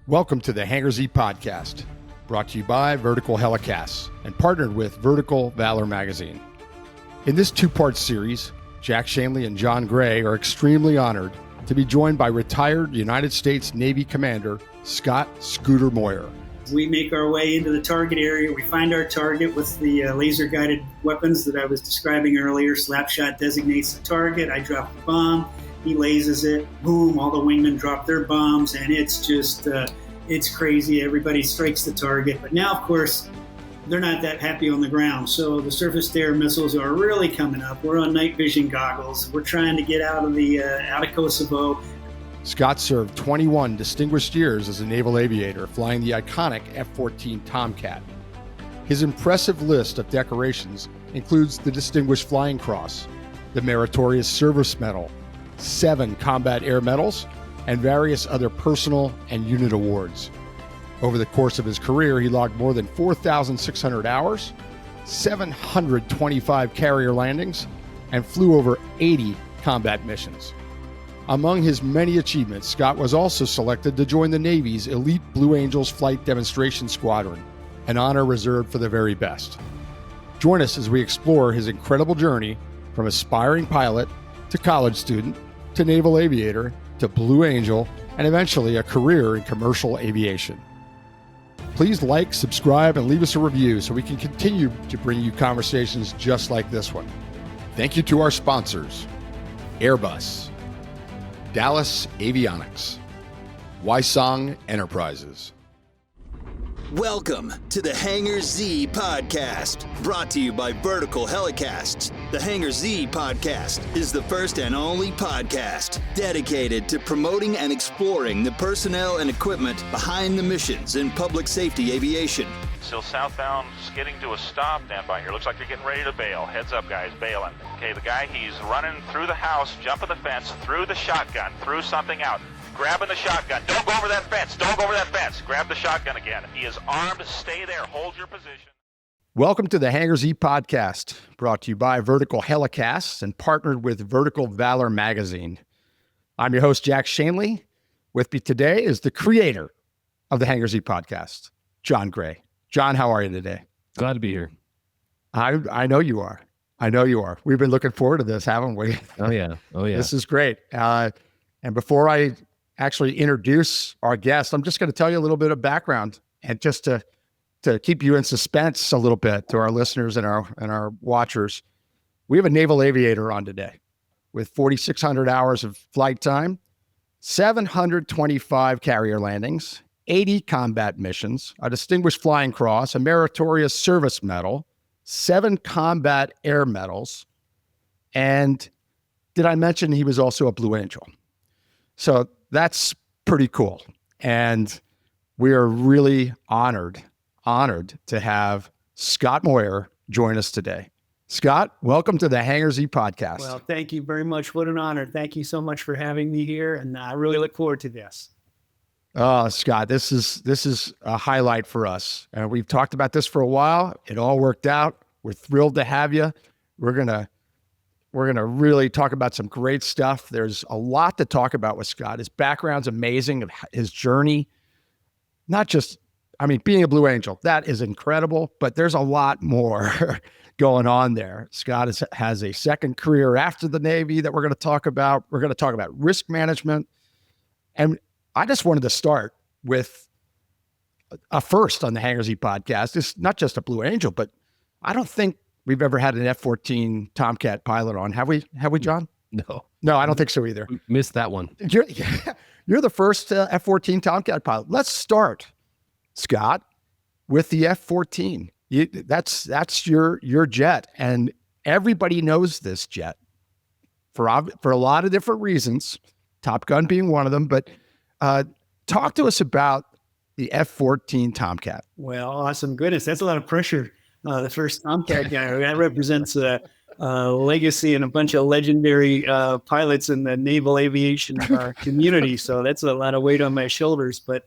Welcome to the Hangar Z Podcast, brought to you by Vertical Helicasts and partnered with Vertical Valor Magazine. In this two-part series, Jack Schonely and John Gray are extremely honored to be joined by retired United States Navy Commander Scott "Scooter" Moyer. We make our way into the target area. We find our target with the laser-guided weapons that I was describing earlier. Slapshot designates the target. I drop the bomb. He lasers it. Boom, all the wingmen drop their bombs, and it's just, it's crazy. Everybody strikes the target. But now, of course, they're not that happy on the ground. So the surface-to-air missiles are really coming up. We're on night vision goggles. We're trying to get out of Kosovo. Scott served 21 distinguished years as a naval aviator, flying the iconic F-14 Tomcat. His impressive list of decorations includes the Distinguished Flying Cross, the Meritorious Service Medal, 7 Combat Air Medals, and various other personal and unit awards. Over the course of his career, he logged more than 4,600 hours, 725 carrier landings, and flew over 80 combat missions. Among his many achievements, Scott was also selected to join the Navy's elite Blue Angels Flight Demonstration Squadron, an honor reserved for the very best. Join us as we explore his incredible journey from aspiring pilot to college student to naval aviator to Blue Angel, and eventually a career in commercial aviation. Please like, subscribe, and leave us a review so we can continue to bring you conversations just like this one. Thank you to our sponsors, Airbus, Dallas Avionics, Wysong Enterprises. Welcome to the Hangar Z Podcast, brought to you by Vertical Helicasts. The Hangar Z Podcast is the first and only podcast dedicated to promoting and exploring the personnel and equipment behind the missions in public safety aviation. Still southbound, skidding to a stop. Stand by here. Looks like you're getting ready to bail. Heads up, guys, bailing. Okay, the guy, he's running through the house, jumping the fence, through the shotgun, through something out. Grabbing the shotgun. Don't go over that fence. Don't go over that fence. Grab the shotgun again. He is armed. Stay there. Hold your position. Welcome to the Hangar Z Podcast, brought to you by Vertical Helicasts and partnered with Vertical Valor Magazine. I'm your host, Jack Schonely. With me today is the creator of the Hangar Z Podcast, John Gray. John, how are you today? Glad to be here. I know you are. I know you are. We've been looking forward to this, haven't we? Oh, yeah. Oh, yeah. This is great. And before I actually introduce our guest, I'm just going to tell you a little bit of background and just to keep you in suspense a little bit to our listeners and our watchers. We have a naval aviator on today with 4,600 hours of flight time, 725 carrier landings, 80 combat missions, a Distinguished Flying Cross, a Meritorious Service Medal, 7 Combat Air Medals, and did I mention he was also a Blue Angel? So that's pretty cool. And we are really honored to have Scott Moyer join us today. Scott, welcome to the Hangar Z Podcast. Well, thank you very much. What an honor. Thank you so much for having me here. And I really look forward to this. Scott, this is a highlight for us. And we've talked about this for a while. It all worked out. We're thrilled to have you. We're going to really talk about some great stuff. There's a lot to talk about with Scott. His background's amazing, his journey, not just, being a Blue Angel, that is incredible, but there's a lot more going on there. Scott has a second career after the Navy that we're going to talk about. We're going to talk about risk management. And I just wanted to start with a first on the Hangar Z Podcast. It's not just a Blue Angel, but I don't think we've ever had an F-14 Tomcat pilot on. Have we, John? No, I don't think so either. We missed that one. You're the first F-14 Tomcat pilot. Let's start, Scott, with the F-14. That's your jet, and everybody knows this jet for a lot of different reasons, Top Gun being one of them. But talk to us about the F-14 Tomcat. Well, awesome. Goodness, that's a lot of pressure. The first Tomcat guy, that represents a legacy and a bunch of legendary pilots in the naval aviation community. So that's a lot of weight on my shoulders. But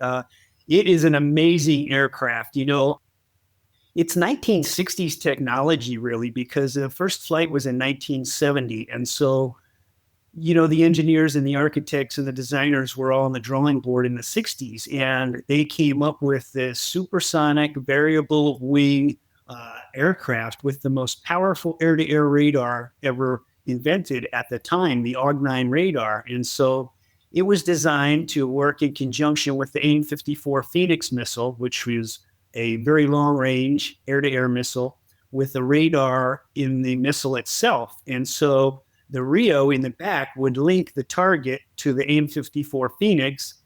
it is an amazing aircraft. It's 1960s technology, really, because the first flight was in 1970. And so the engineers and the architects and the designers were all on the drawing board in the 60s, and they came up with this supersonic variable wing aircraft with the most powerful air-to-air radar ever invented at the time, the AUG-9 radar. And so it was designed to work in conjunction with the AIM-54 Phoenix missile, which was a very long-range air-to-air missile with a radar in the missile itself. And so the RIO in the back would link the target to the AIM-54 Phoenix,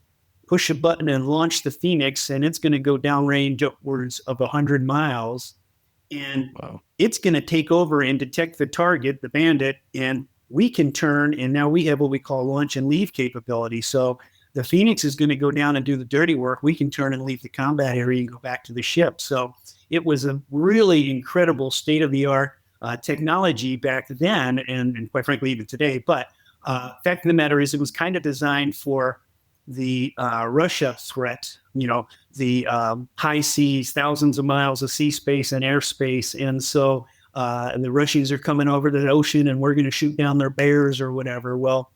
push a button and launch the Phoenix, and it's going to go downrange upwards of 100 miles. And it's going to take over and detect the target, the bandit, and we can turn, and now we have what we call launch and leave capability. So the Phoenix is going to go down and do the dirty work. We can turn and leave the combat area and go back to the ship. So it was a really incredible state-of-the-art technology back then, and quite frankly, even today. But fact of the matter is, it was kind of designed for the Russia threat, the high seas, thousands of miles of sea space and airspace. And so the Russians are coming over the ocean and we're going to shoot down their bears or whatever. Well,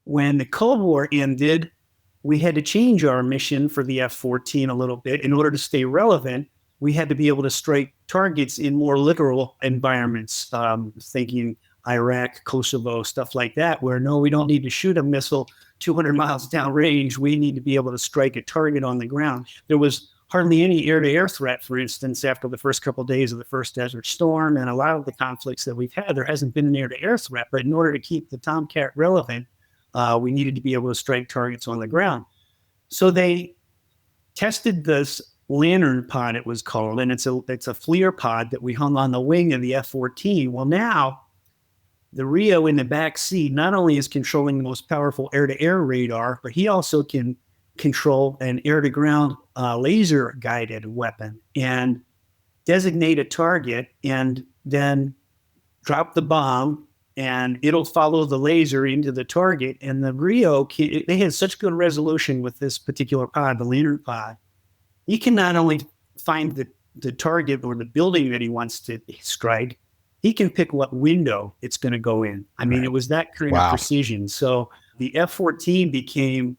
when the Cold War ended, we had to change our mission for the F-14 a little bit. In order to stay relevant, we had to be able to strike targets in more literal environments, thinking Iraq, Kosovo, stuff like that, where no, we don't need to shoot a missile 200 miles downrange. We need to be able to strike a target on the ground. There was hardly any air-to-air threat, for instance, after the first couple of days of the first Desert Storm, and a lot of the conflicts that we've had, there hasn't been an air-to-air threat. But in order to keep the Tomcat relevant, we needed to be able to strike targets on the ground. So they tested this Lantern pod, it was called, and it's a FLIR pod that we hung on the wing of the F-14. Well, now the RIO in the back seat not only is controlling the most powerful air-to-air radar, but he also can control an air-to-ground laser-guided weapon and designate a target and then drop the bomb, and it'll follow the laser into the target. And the RIO, they had such good resolution with this particular pod, the Lantern pod. He can not only find the target or the building that he wants to strike, he can pick what window it's going to go in. I mean, it was that kind of precision. So the F-14 became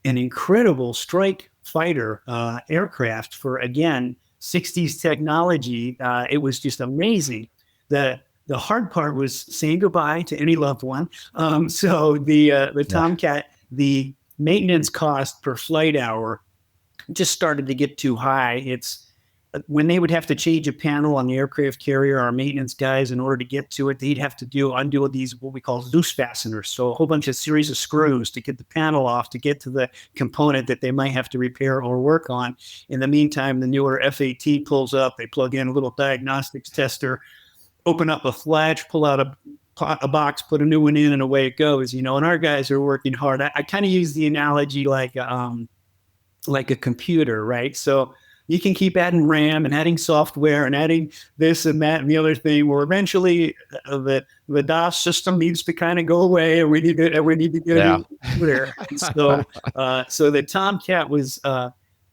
an incredible strike fighter aircraft for, again, 60s technology. It was just amazing. The hard part was saying goodbye to any loved one. So the Tomcat, the maintenance cost per flight hour just started to get too high. It's when they would have to change a panel on the aircraft carrier, our maintenance guys, in order to get to it, they'd have to undo these, what we call Zeus fasteners. So a whole bunch of series of screws to get the panel off, to get to the component that they might have to repair or work on. In the meantime, the newer F-18 pulls up, they plug in a little diagnostics tester, open up a flash, pull out a box, put a new one in, and away it goes, and our guys are working hard. I kind of use the analogy like a computer, right? So you can keep adding RAM and adding software and adding this and that and the other thing, where eventually the DOS system needs to kind of go away, and we need to get a new computer. So the Tomcat was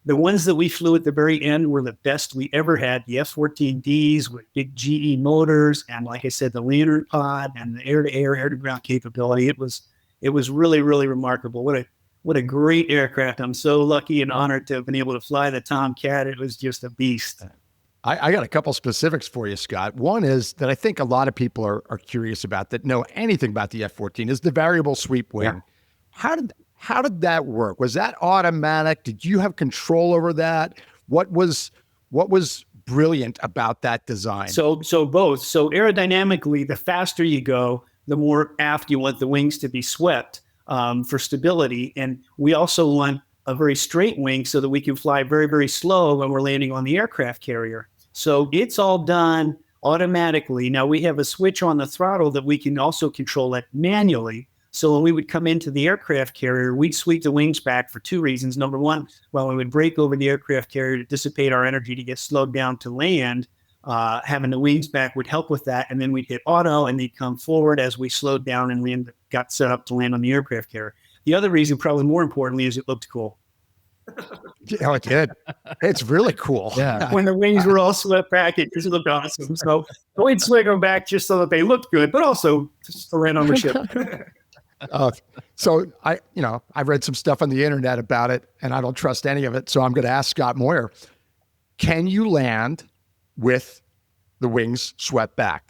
the ones that we flew at the very end were the best we ever had. The F-14Ds with big GE motors, and like I said, the Lantern pod and the air-to-air, air-to-ground capability. It was really, really remarkable. What a great aircraft. I'm so lucky and honored to have been able to fly the Tomcat. It was just a beast. I got a couple specifics for you, Scott. One is that I think a lot of people are curious about, that know anything about the F-14, is the variable sweep wing. Yeah. How did that work? Was that automatic? Did you have control over that? What was brilliant about that design? So both. So aerodynamically, the faster you go, the more aft you want the wings to be swept. For stability. And we also want a very straight wing so that we can fly very, very slow when we're landing on the aircraft carrier. So it's all done automatically. Now we have a switch on the throttle that we can also control it manually. So when we would come into the aircraft carrier, we'd sweep the wings back for two reasons. Number one, we would brake over the aircraft carrier to dissipate our energy to get slowed down to land. Having the wings back would help with that. And then we'd hit auto and they'd come forward as we slowed down and got set up to land on the aircraft carrier. The other reason, probably more importantly, is it looked cool. Yeah, it did. It's really cool. Yeah. When the wings were all swept back, it just looked awesome. So we'd swing them back just so that they looked good, but also just to land on the ship. So I've read some stuff on the internet about it, and I don't trust any of it. So I'm going to ask Scott Moyer, can you land with the wings swept back?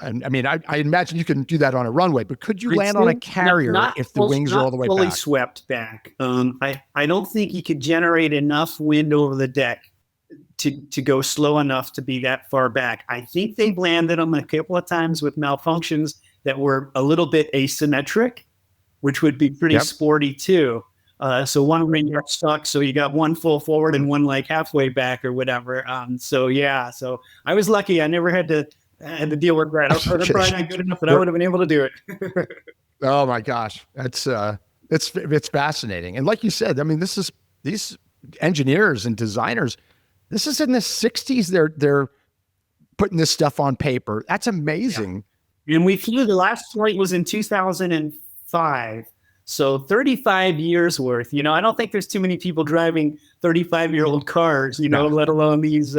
And I mean, I imagine you can do that on a runway, but could you land on a carrier if the wings are all the way fully back? Swept back. I don't think you could generate enough wind over the deck to go slow enough to be that far back. I think they've landed them a couple of times with malfunctions that were a little bit asymmetric, which would be pretty sporty too. So one wing got stuck, so you got one full forward and one like halfway back or whatever. So I was lucky. I never had to deal with that. I was probably not good enough that I would have been able to do it. Oh my gosh, that's it's fascinating. And like you said, I mean, these engineers and designers. This is in the 60s. They're putting this stuff on paper. That's amazing. Yeah. And we flew, the last flight was in 2005. So 35 years worth. I don't think there's too many people driving 35-year-old cars, let alone these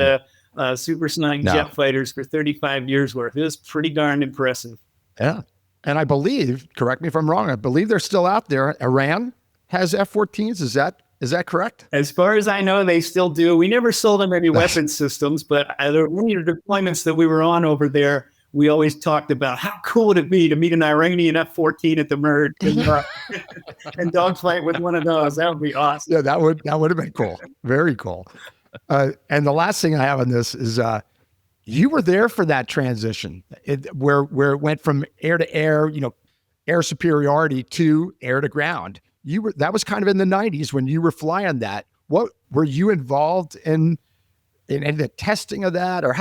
supersonic jet fighters for 35 years worth. It was pretty darn impressive. Yeah. And I believe, correct me if I'm wrong, I believe they're still out there. Iran has F-14s. Is that correct? As far as I know, they still do. We never sold them any weapon systems, but the deployments that we were on over there, we always talked about how cool would it be to meet an Iranian F-14 at the Merd and dogfight with one of those. That would be awesome. Yeah, that would have been cool. Very cool. And the last thing I have on this is you were there for that transition where it went from air to air, air superiority to air to ground. That was kind of in the 90s when you were flying that. What were you involved in the testing of that, or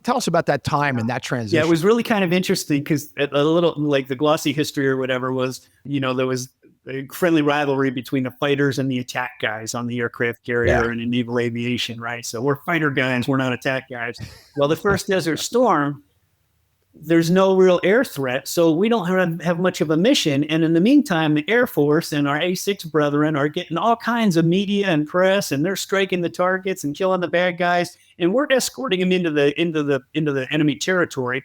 tell us about that time and that transition? Yeah, it was really kind of interesting because a little like the glossy history or whatever was, there was a friendly rivalry between the fighters and the attack guys on the aircraft carrier and in naval aviation, right? So we're fighter guys, we're not attack guys. Well, the first Desert Storm, there's no real air threat, so we don't have much of a mission. And in the meantime, the Air Force and our A6 brethren are getting all kinds of media and press, and they're striking the targets and killing the bad guys. And we're escorting them into the enemy territory,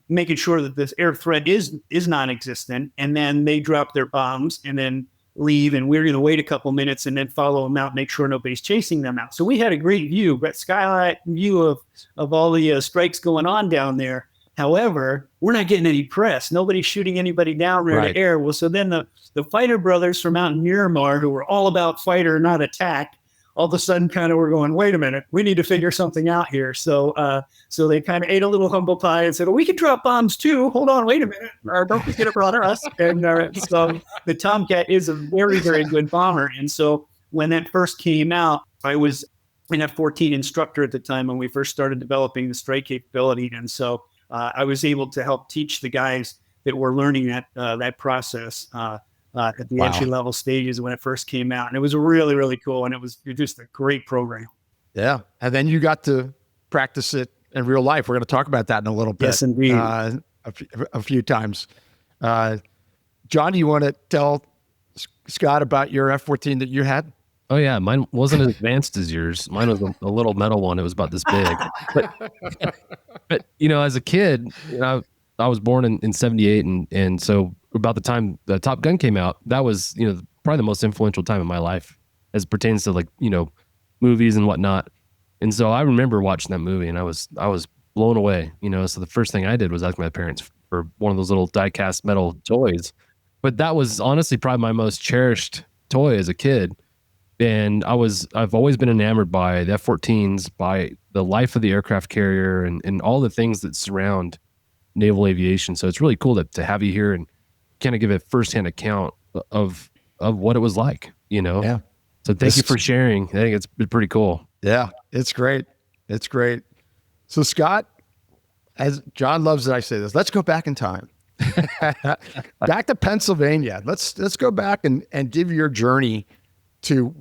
making sure that this air threat is non-existent. And then they drop their bombs and then leave, and we're going to wait a couple minutes and then follow them out, make sure nobody's chasing them out. So we had a great view, but skylight view of all the strikes going on down there. However, we're not getting any press. Nobody's shooting anybody down rear to air. Well, so then the fighter brothers from out in Miramar, who were all about fighter, not attack, all of a sudden kind of were going, wait a minute, we need to figure something out here. So they kind of ate a little humble pie and said, we could drop bombs too. Hold on, wait a minute. Or don't forget about us. And so the Tomcat is a very, very good bomber. And so when that first came out, I was an F-14 instructor at the time when we first started developing the strike capability. And so I was able to help teach the guys that were learning that process at the entry level stages when it first came out. And it was really, really cool. And it was just a great program. Yeah. And then you got to practice it in real life. We're going to talk about that in a little bit. Yes, indeed. A few times. John, do you want to tell Scott about your F-14 that you had? Oh yeah, mine wasn't as advanced as yours. Mine was a little metal one. It was about this big. But as a kid, I was born in 78, and so about the time the Top Gun came out, that was probably the most influential time in my life as it pertains to movies and whatnot. And so I remember watching that movie, and I was blown away. So the first thing I did was ask my parents for one of those little die-cast metal toys. But that was honestly probably my most cherished toy as a kid. And I've always been enamored by the F-14s, by the life of the aircraft carrier and all the things that surround naval aviation. So it's really cool to have you here and kind of give a firsthand account of what it was like, Yeah. So thank you for sharing. I think it's been pretty cool. Yeah, it's great. It's great. So Scott, as John loves that I say this, let's go back in time. Back to Pennsylvania. Let's go back and give your journey to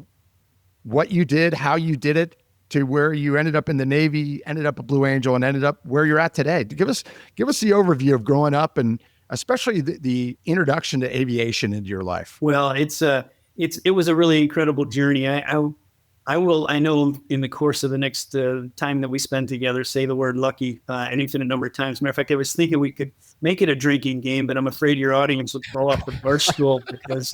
what you did, how you did it, to where you ended up in the Navy, ended up at Blue Angel, and ended up where you're at today. Give us the overview of growing up, and especially the introduction to aviation into your life. Well, it was a really incredible journey. I know in the course of the next time that we spend together, say the word lucky an infinite number of times. Matter of fact, I was thinking we could make it a drinking game, but I'm afraid your audience will fall off the bar stool because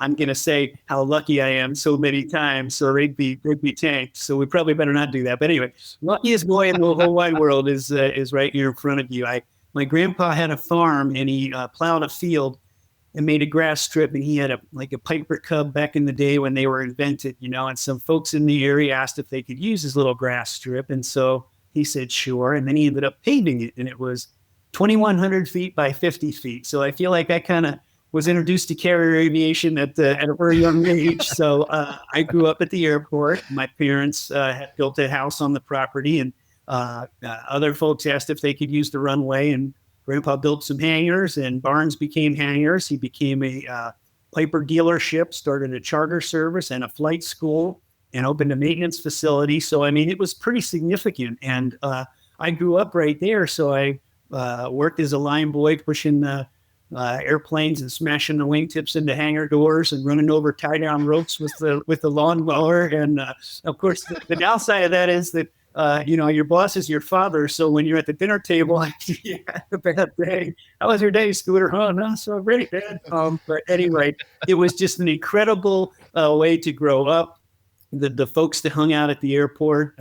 I'm going to say how lucky I am so many times. So they'd be tanked. So we probably better not do that. But anyway, luckiest boy in the whole wide world is right here in front of you. My grandpa had a farm and he plowed a field and made a grass strip, and he had a Piper Cub back in the day when they were invented, and some folks in the area asked if they could use his little grass strip. And so he said, sure. And then he ended up paving it, and it was 2,100 feet by 50 feet. So I feel like I kind of was introduced to carrier aviation at a very young age. So I grew up at the airport. My parents had built a house on the property, and other folks asked if they could use the runway, and Grandpa built some hangars, and barns became hangars. He became a Piper dealership, started a charter service and a flight school, and opened a maintenance facility. So, I mean, it was pretty significant. And I grew up right there. So I worked as a line boy, pushing airplanes and smashing the wingtips into hangar doors and running over tie-down ropes with the lawnmower. And, of course, the downside of that is that your boss is your father. So when you're at the dinner table, you had a bad day. How was your day, Scooter? Oh, not so great, Dad. But anyway, it was just an incredible way to grow up. The folks that hung out at the airport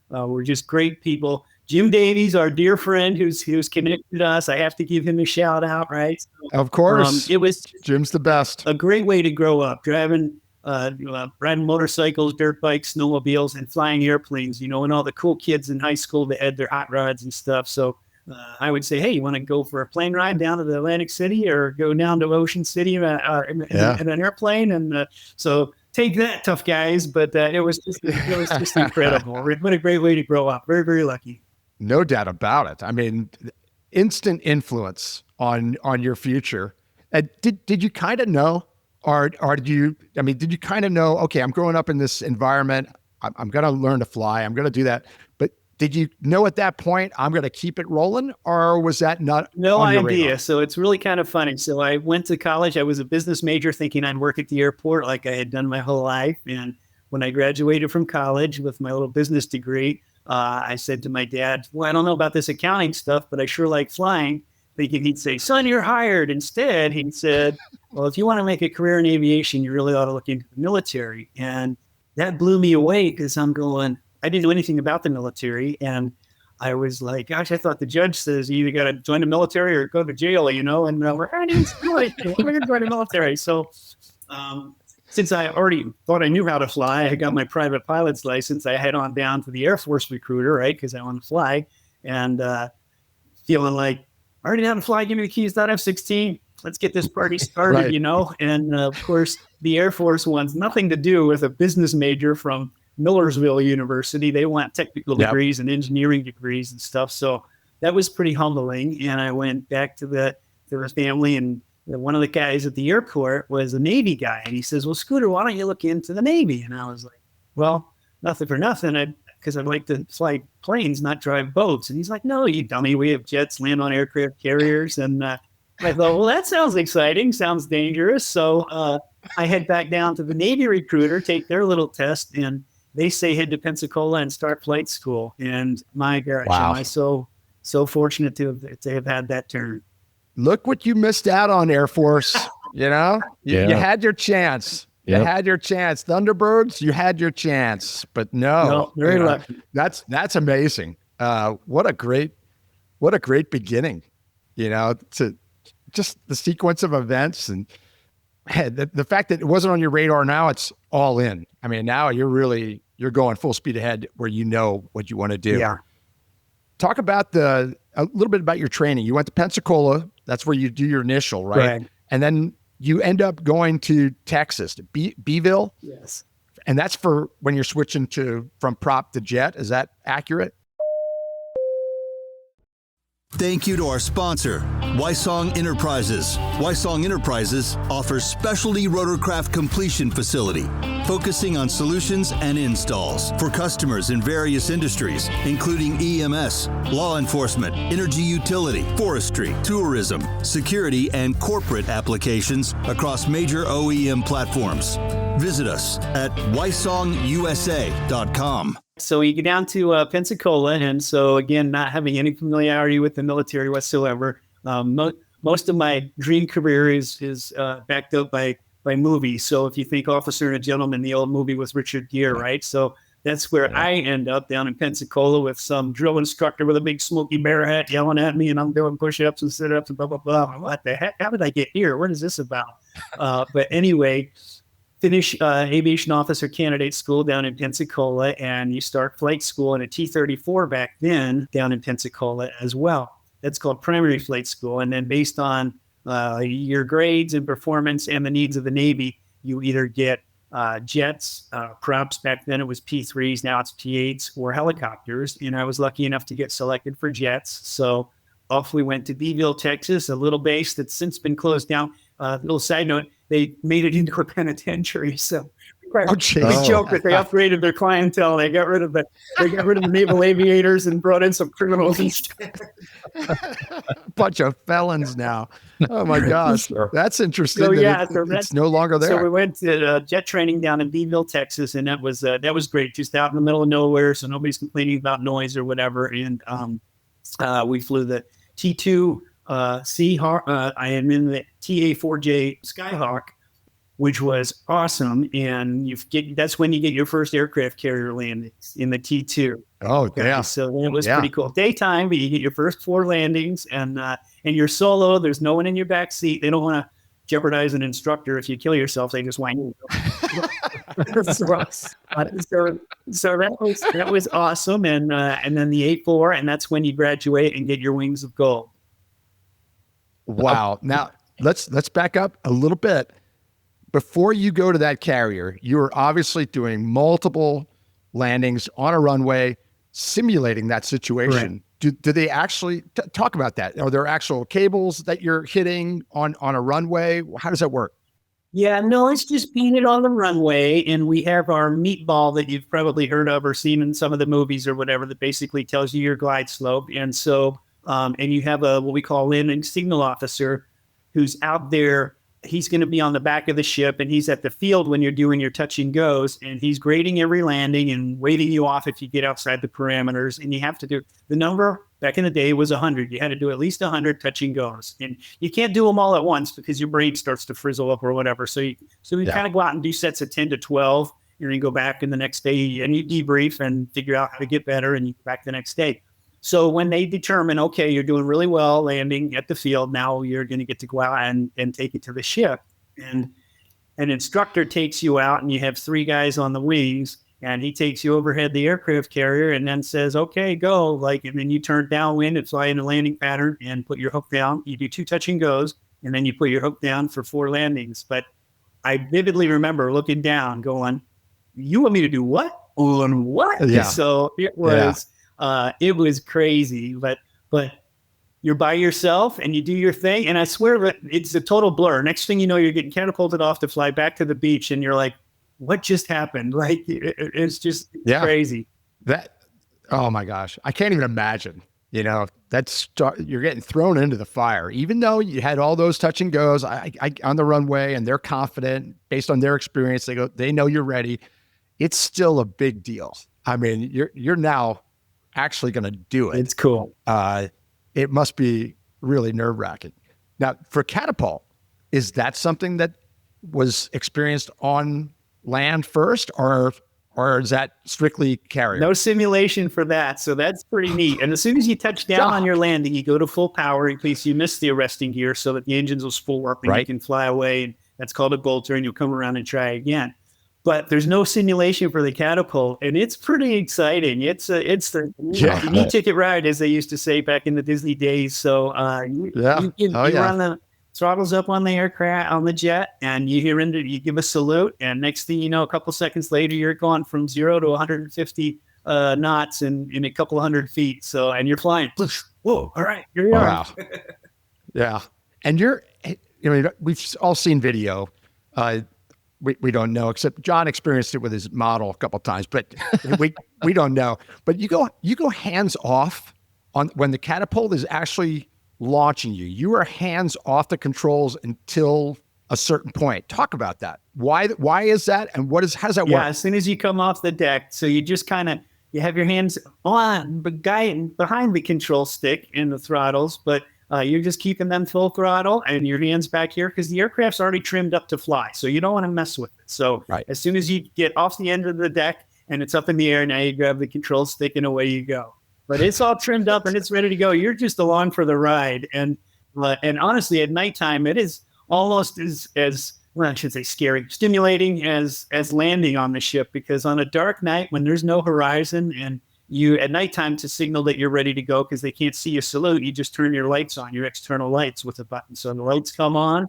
were just great people. Jim Davies, our dear friend who's connected us, I have to give him a shout out, right? So, of course. It was Jim's the best. A great way to grow up, riding motorcycles, dirt bikes, snowmobiles, and flying airplanes, and all the cool kids in high school that had their hot rods and stuff. So I would say, hey, you want to go for a plane ride down to the Atlantic City or go down to Ocean City in an airplane? And so take that, tough guys. But it was just incredible. What a great way to grow up. Very, very lucky. No doubt about it. I mean, instant influence on your future. Did you kind of know? Or did you kind of know, okay, I'm growing up in this environment. I'm going to learn to fly. I'm going to do that. But did you know at that point, I'm going to keep it rolling? Or was that not No on your idea. radar? So it's really kind of funny. So I went to college. I was a business major thinking I'd work at the airport like I had done my whole life. And when I graduated from college with my little business degree, I said to my dad, well, I don't know about this accounting stuff, but I sure like flying. Thinking he'd say, son, you're hired. Instead, he said, well, if you want to make a career in aviation, you really ought to look into the military. And that blew me away because I'm going, I didn't know anything about the military. And I was like, gosh, I thought the judge says you either got to join the military or go to jail, and we're going to join the military. So since I already thought I knew how to fly, I got my private pilot's license. I head on down to the Air Force recruiter, right, because I want to fly, and feeling like, I already know how to fly. Give me the keys to that F-16. Let's get this party started, Right. And of course, the Air Force wants nothing to do with a business major from Millersville University. They want technical degrees and engineering degrees and stuff. So that was pretty humbling. And I went back to the family, and one of the guys at the airport was a Navy guy. And he says, well, Scooter, why don't you look into the Navy? And I was like, well, nothing for nothing. Because I'd like to fly planes, not drive boats. And he's like, no, you dummy. We have jets, land on aircraft carriers. And I thought, well, that sounds exciting. Sounds dangerous. So I head back down to the Navy recruiter, take their little test, and they say head to Pensacola and start flight school. And my gosh, Wow. am I so fortunate to have had that turn. Look what you missed out on, Air Force. You had your chance. You Yep. had your chance. Thunderbirds, you had your chance. But no, very lucky. That's amazing. What a great beginning, to just the sequence of events, and the fact that it wasn't on your radar. Now it's all in. I mean, now you're going full speed ahead where you know what you want to do. Yeah. Talk about a little bit about your training. You went to Pensacola. That's where you do your initial, right? And then you end up going to Texas, to Beeville. Yes. And that's for when you're switching from prop to jet. Is that accurate? Thank you to our sponsor, Wysong Enterprises. Wysong Enterprises offers specialty rotorcraft completion facility, focusing on solutions and installs for customers in various industries, including EMS, law enforcement, energy utility, forestry, tourism, security, and corporate applications across major OEM platforms. Visit us at wysongusa.com. So you get down to Pensacola, and so again, not having any familiarity with the military whatsoever. Most of my dream career is backed up by movies. So if you think Officer and a Gentleman, the old movie with Richard Gere, right? So that's where I end up, down in Pensacola with some drill instructor with a big smoky bear hat yelling at me, and I'm doing push-ups and sit-ups and blah, blah, blah. What the heck? How did I get here? What is this about? But anyway, finish aviation officer candidate school down in Pensacola, and you start flight school in a T-34 back then down in Pensacola as well. That's called primary flight school. And then based on your grades and performance and the needs of the Navy, you either get jets, props. Back then it was P3s, now it's P8s, or helicopters. And I was lucky enough to get selected for jets. So off we went to Beeville, Texas, a little base that's since been closed down. Little side note, they made it into a penitentiary. So we joke that they upgraded their clientele. They got rid of the naval aviators and brought in some criminals instead. Bunch of felons now. Oh my gosh, that's interesting. So it's no longer there. So we went to jet training down in Beeville, Texas, and that was great. Just out in the middle of nowhere, so nobody's complaining about noise or whatever. And we flew the T2 I am in the TA-4J Skyhawk, which was awesome. And that's when you get your first aircraft carrier landings in the T2. Oh, yeah. So it was pretty cool. Daytime, but you get your first 4 landings, and you're solo. There's no one in your back seat. They don't want to jeopardize an instructor. If you kill yourself, they just whine you. So that was awesome. And then the A4, and that's when you graduate and get your wings of gold. Wow. Now let's back up a little bit. Before you go to that carrier, you were obviously doing multiple landings on a runway, simulating that situation. Right. Do they actually talk about that? Are there actual cables that you're hitting on a runway? How does that work? Yeah, no, it's just being it on the runway. And we have our meatball that you've probably heard of or seen in some of the movies or whatever that basically tells you your glide slope. And so, and you have what we call landing signal officer who's out there. He's going to be on the back of the ship, and he's at the field when you're doing your touch and goes, and he's grading every landing and waving you off if you get outside the parameters. And you have to do the number back in the day was 100. You had to do at least 100 touch and goes, and you can't do them all at once because your brain starts to frizzle up or whatever. So you kind of go out and do sets of 10 to 12, and you go back in the next day and you debrief and figure out how to get better, and you go back the next day. So when they determine, okay, you're doing really well landing at the field, now you're going to get to go out and take it to the ship. And an instructor takes you out, and you have 3 guys on the wings, and he takes you overhead the aircraft carrier and then says, okay, go. And then you turn downwind and fly in a landing pattern and put your hook down. You do 2 touch and goes, and then you put your hook down for 4 landings. But I vividly remember looking down going, you want me to do what? On what? Yeah. So it was... it was crazy, but you're by yourself and you do your thing. And I swear that it's a total blur. Next thing you know, you're getting catapulted off to fly back to the beach, and you're like, what just happened? Like, it's just crazy. Oh my gosh. I can't even imagine, you're getting thrown into the fire, even though you had all those touch and goes on the runway, and they're confident based on their experience. They know you're ready. It's still a big deal. I mean, you're now actually going to do it. It's cool. It must be really nerve-wracking. Now, for Catapult, is that something that was experienced on land first, or is that strictly carrier? No simulation for that, so that's pretty neat. And as soon as you touch down on your landing, you go to full power in case you miss the arresting gear, so that the engines will spool up and you can fly away. And that's called a bolter, and you'll come around and try again. But there's no simulation for the Catapult, and it's pretty exciting. It's the neat ticket ride, as they used to say back in the Disney days. So you run the throttles up on the aircraft, on the jet, and you give a salute, and next thing you know, a couple seconds later, you're going from 0 to 150 knots in a couple of 100 feet. So, and you're flying. Whoa! All right, here you are. Wow. Yeah, and we've all seen video. We don't know, except John experienced it with his model a couple of times, but we don't know. But you go hands off on when the Catapult is actually launching you. You are hands off the controls until a certain point. Talk about that. Why is that? And how does that work? Yeah, as soon as you come off the deck, so you just you have your hands on behind the control stick and the throttles, but you're just keeping them full throttle and your hands back here because the aircraft's already trimmed up to fly. So you don't want to mess with it. So As soon as you get off the end of the deck and it's up in the air, now you grab the control stick and away you go. But it's all trimmed up and it's ready to go. You're just along for the ride. And honestly, at nighttime, it is almost as well, I should say scary, stimulating as landing on the ship, because on a dark night when there's no horizon and you at nighttime to signal that you're ready to go because they can't see you salute, you just turn your lights on, your external lights with a button. So the lights come on,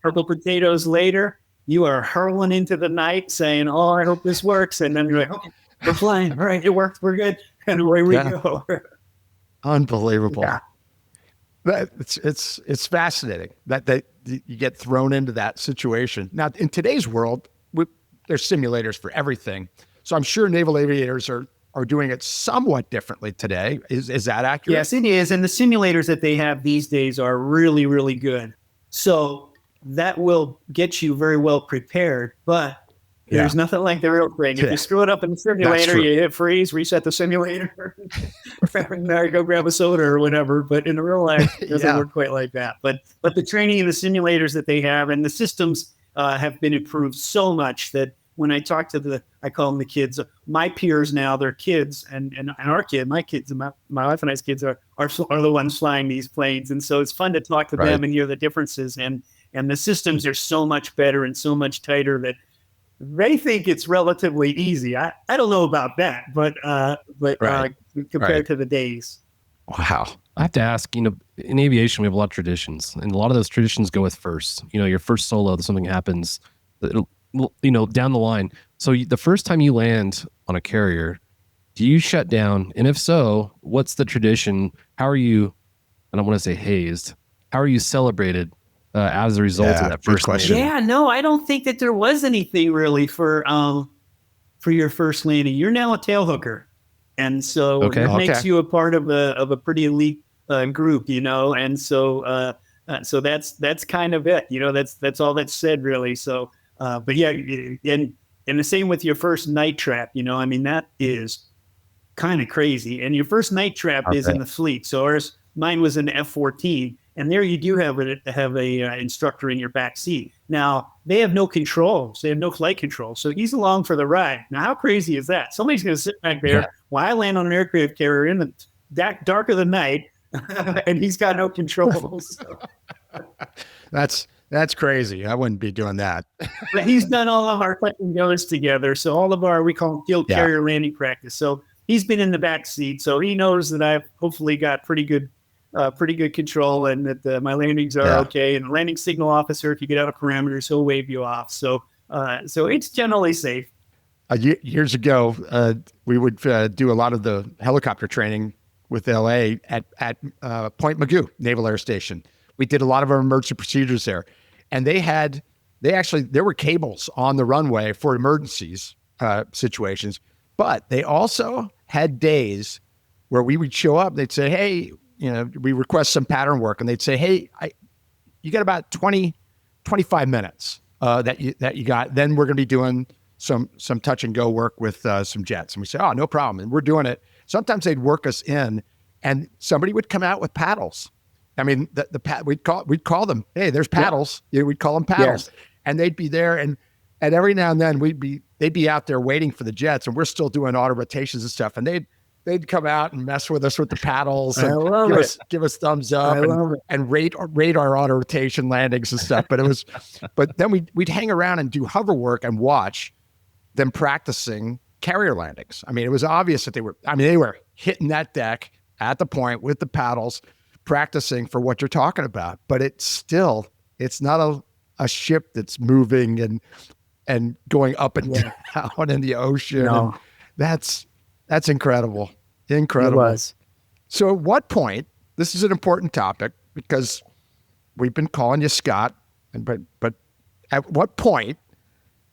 purple potatoes later, you are hurling into the night saying, oh, I hope this works. And then you're like, okay, we're flying. All right, it worked. We're good. And away we go. Unbelievable. Yeah. It's fascinating that you get thrown into that situation. Now, in today's world, there's simulators for everything. So I'm sure naval aviators are doing it somewhat differently today. Is that accurate? Yes, it is. And the simulators that they have these days are really, really good. So that will get you very well prepared, but there's nothing like the real thing. If you screw it up in the simulator, you hit freeze, reset the simulator, go grab a soda or whatever. But in the real life, it doesn't work quite like that. But the training in the simulators that they have and the systems have been improved so much that when I talk to I call them the kids, my peers now, they're kids, and my kids, my wife and I's kids are the ones flying these planes. And so it's fun to talk to them and hear the differences. And the systems are so much better and so much tighter that they think it's relatively easy. I don't know about that, but compared to the days. Wow. I have to ask, in aviation, we have a lot of traditions, and a lot of those traditions go with first. Your first solo, something happens, down the line. So the first time you land on a carrier, do you shut down? And if so, what's the tradition? How are you, I don't want to say hazed, how are you celebrated as a result of that first question? Yeah, no, I don't think that there was anything really for your first landing. You're now a tail hooker. And so it makes you a part of a pretty elite group, and so that's kind of it, that's all that's said really. So, but yeah, and the same with your first night trap, that is kind of crazy. And your first night trap is in the fleet. So mine was an F-14, and there you do have a instructor in your back seat. Now they have no controls, they have no flight control, so he's along for the ride. Now how crazy is that? Somebody's going to sit back there while I land on an aircraft carrier in the dark of the night, and he's got no controls. That's crazy. I wouldn't be doing that. But he's done all of our flight and goes together. So all of our, we call them field carrier landing practice. So he's been in the back seat. So he knows that I've hopefully got pretty good control, and that my landings are okay. And the landing signal officer, if you get out of parameters, he'll wave you off. So it's generally safe. Years ago, we would do a lot of the helicopter training with LA at Point Mugu Naval Air Station. We did a lot of our emergency procedures there, and there were cables on the runway for emergencies situations, but they also had days where we would show up. They'd say, hey, we request some pattern work, and they'd say, hey, you got about 25 minutes that you got. Then we're going to be doing some touch and go work with some jets. And we say, oh, no problem. And we're doing it. Sometimes they'd work us in, and somebody would come out with paddles. I mean, we'd call them, hey, there's paddles. Yeah. We'd call them paddles, and they'd be there. And every now and then they'd be out there waiting for the jets, and we're still doing auto rotations and stuff. And they'd come out and mess with us with the paddles and give us thumbs up and rate our auto rotation landings and stuff. But then we'd hang around and do hover work and watch them practicing carrier landings. I mean, it was obvious that they were hitting that deck at the point with the paddles, practicing for what you're talking about. But it's not a ship that's moving and going up and down in the ocean. No. That's incredible. Incredible. It was. So at what point, this is an important topic because we've been calling you Scott, but at what point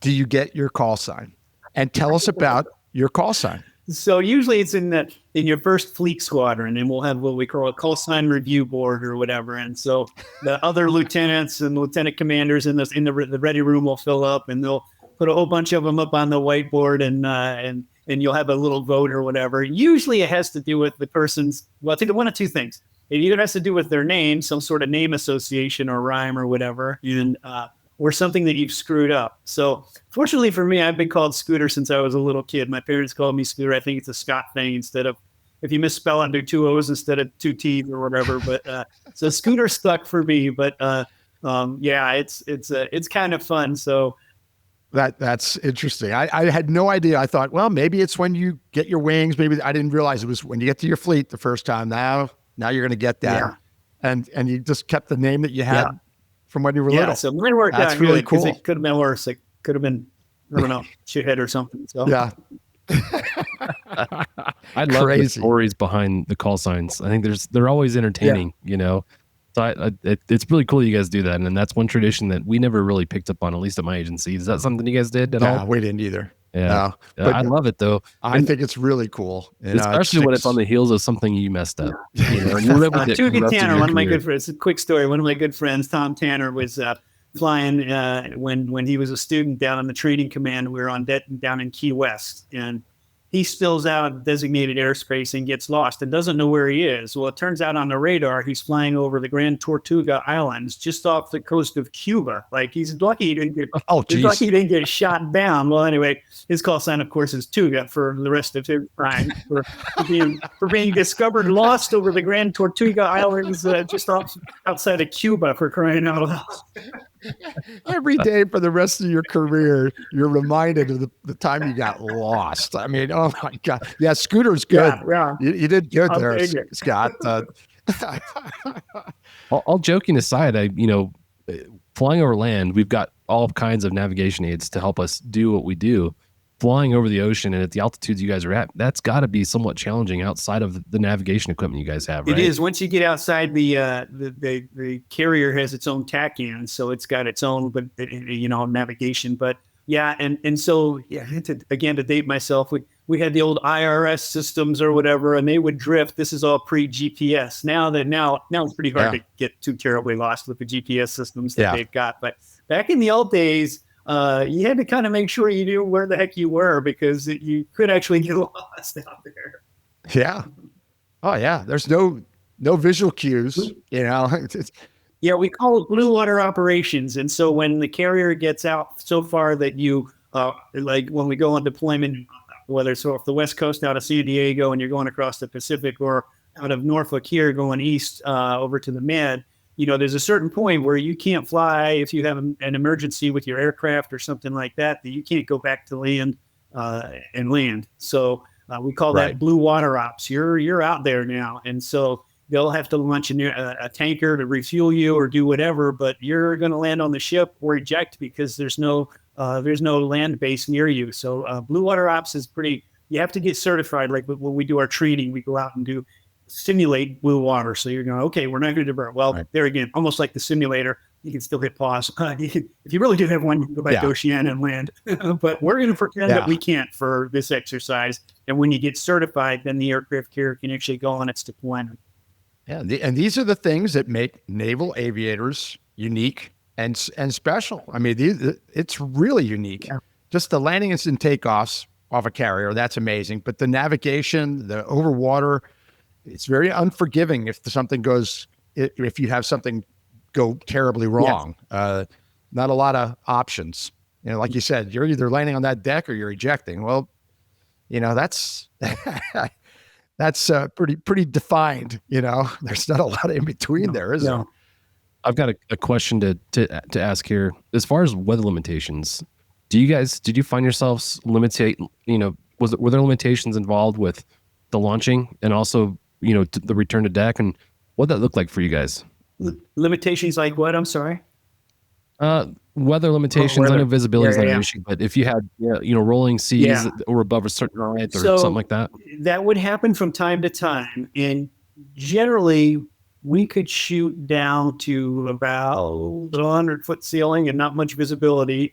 do you get your call sign? And tell us about your call sign. So usually it's in your first fleet squadron, and we'll have what we call a call sign review board or whatever. And so the other lieutenants and lieutenant commanders in the ready room will fill up, and they'll put a whole bunch of them up on the whiteboard, and you'll have a little vote or whatever. Usually it has to do with the person's, well, it's either one of two things. It either has to do with their name, some sort of name association or rhyme or whatever, and or something that you've screwed up. So fortunately for me, I've been called Scooter since I was a little kid. My parents called me Scooter. I think it's a Scott thing, instead of, if you misspell it, do 2 O's instead of 2 T's or whatever. But so Scooter stuck for me. But yeah, it's kind of fun. So that's interesting. I had no idea. I thought, well, maybe it's when you get your wings. Maybe I didn't realize it was when you get to your fleet the first time. Now you're going to get that. Yeah. And you just kept the name that you had from when you were little. So mine worked That's out really good, cool. It could have been worse. It could have been, I don't know, shithead or something. So yeah. I love the stories behind the call signs. I think they're always entertaining, you know. So it's really cool you guys do that, and that's one tradition that we never really picked up on, at least at my agency. Is that something you guys did at all? No, we didn't either. Yeah, but I love it though. I think it's really cool, especially when it's on the heels of something you messed up. You know, you live with it. Tanner, one of my good friends. A quick story. One of my good friends, Tom Tanner, was flying when he was a student down on the training command. We were on down in Key West, and he spills out of designated airspace and gets lost and doesn't know where he is. Well, it turns out on the radar, he's flying over the Grand Tortuga Islands, just off the coast of Cuba. Like, he's lucky he didn't get shot down. Well, anyway, his call sign, of course, is Tuga for the rest of his crime for being discovered lost over the Grand Tortuga Islands, just outside of Cuba, for crying out loud. Every day for the rest of your career, you're reminded of the time you got lost. I mean, oh my God. Yeah, Scooter's good. Yeah. You did good there, Scott. All joking aside, flying over land, we've got all kinds of navigation aids to help us do what we do. Flying over the ocean and at the altitudes you guys are at, that's got to be somewhat challenging outside of the navigation equipment you guys have, right? It is. Once you get outside, the carrier has its own TACAN, so it's got its own, but navigation. But yeah, and so to date myself, we had the old IRS systems or whatever, and they would drift. This is all pre-GPS. Now it's pretty hard to get too terribly lost with the GPS systems that they've got. But back in the old days, you had to kind of make sure you knew where the heck you were, because you could actually get lost out there. Yeah. Oh yeah. There's no visual cues, Yeah, we call it blue water operations. And so when the carrier gets out so far that you, like when we go on deployment, whether it's off the West Coast out of San Diego and you're going across the Pacific, or out of Norfolk here going east over to the Med, there's a certain point where you can't fly if you have an emergency with your aircraft or something like that you can't go back to land and land. So we call that blue water ops. You're out there now. And so they'll have to launch a tanker to refuel you or do whatever, but you're going to land on the ship or eject because there's no land base near you. So blue water ops is you have to get certified. Like when we do our training, we go out and simulate blue water. So you're going, okay, we're not going to divert. Well, there again, almost like the simulator, you can still hit pause. If you really do have one, you can go back to Oceania and land. But we're going to pretend that we can't for this exercise. And when you get certified, then the aircraft carrier can actually go on its deployment. Yeah, and these are the things that make naval aviators unique and special. I mean, it's really unique. Yeah. Just the landings and takeoffs off a carrier, that's amazing. But the navigation, the over water, it's very unforgiving if you have something go terribly wrong. Yes. Not a lot of options. Like you said, you're either landing on that deck or you're ejecting. Well, that's that's pretty defined. There's not a lot in between there, is there? I've got a question to ask here. As far as weather limitations, did you find yourselves were there limitations involved with the launching and also the return to deck, and what that looked like for you guys? Limitations like what? I'm sorry. Weather limitations. I know visibility is not an issue, but if you had rolling seas or above a certain height or something like that, that would happen from time to time. And generally, we could shoot down to about 100-foot ceiling and not much visibility,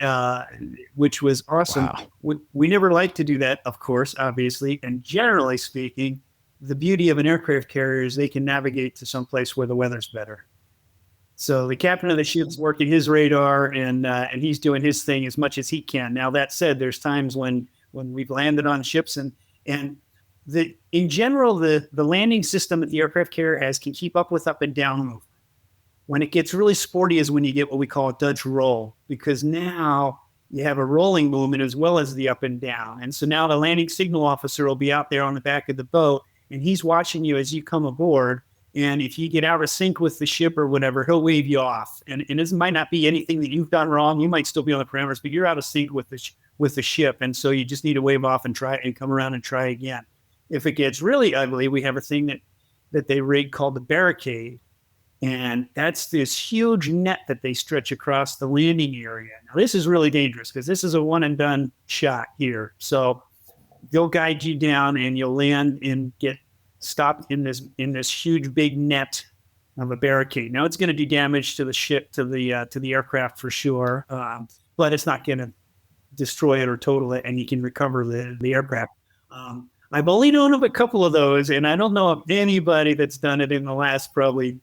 which was awesome. Wow. We never like to do that, of course, obviously. And generally speaking, the beauty of an aircraft carrier is they can navigate to some place where the weather's better. So the captain of the ship's working his radar, and he's doing his thing as much as he can. Now, that said, there's times when we've landed on ships and in general, the landing system that the aircraft carrier has can keep up with up and down movement. When it gets really sporty is when you get what we call a Dutch roll, because now you have a rolling movement as well as the up and down. And so now the landing signal officer will be out there on the back of the boat, and he's watching you as you come aboard. And if you get out of sync with the ship or whatever, he'll wave you off. And this might not be anything that you've done wrong. You might still be on the parameters, but you're out of sync with the ship. And so you just need to wave off and try and come around and try again. If it gets really ugly, we have a thing that they rig called the barricade. And that's this huge net that they stretch across the landing area. Now, this is really dangerous because this is a one and done shot here. So they'll guide you down and you'll land and get stopped in this huge big net of a barricade. Now, it's going to do damage to the ship, to the aircraft for sure, but it's not going to destroy it or total it, and you can recover the aircraft. I've only known of a couple of those, and I don't know of anybody that's done it in the last probably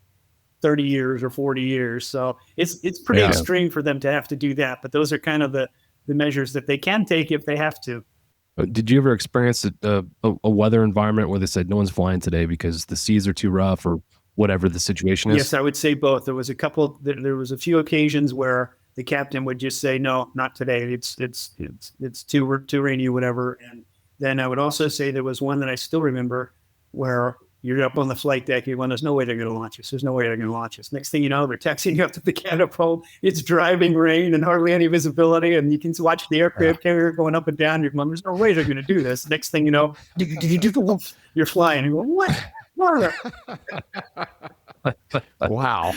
30 years or 40 years. So it's pretty extreme for them to have to do that. But those are kind of the measures that they can take if they have to. Did you ever experience a weather environment where they said no one's flying today because the seas are too rough or whatever the situation is? Yes, I would say both. There was a few occasions where the captain would just say, no, not today. It's too rainy or whatever. And then I would also say there was one that I still remember where you're up on the flight deck. You're going, there's no way they're going to launch us. There's no way they're going to launch us. Next thing you know, they're taxiing you up to the catapult. It's driving rain and hardly any visibility. And you can watch the aircraft carrier going up and down. You're going, there's no way they're going to do this. Next thing you know, you're flying. You're going, what? Wow.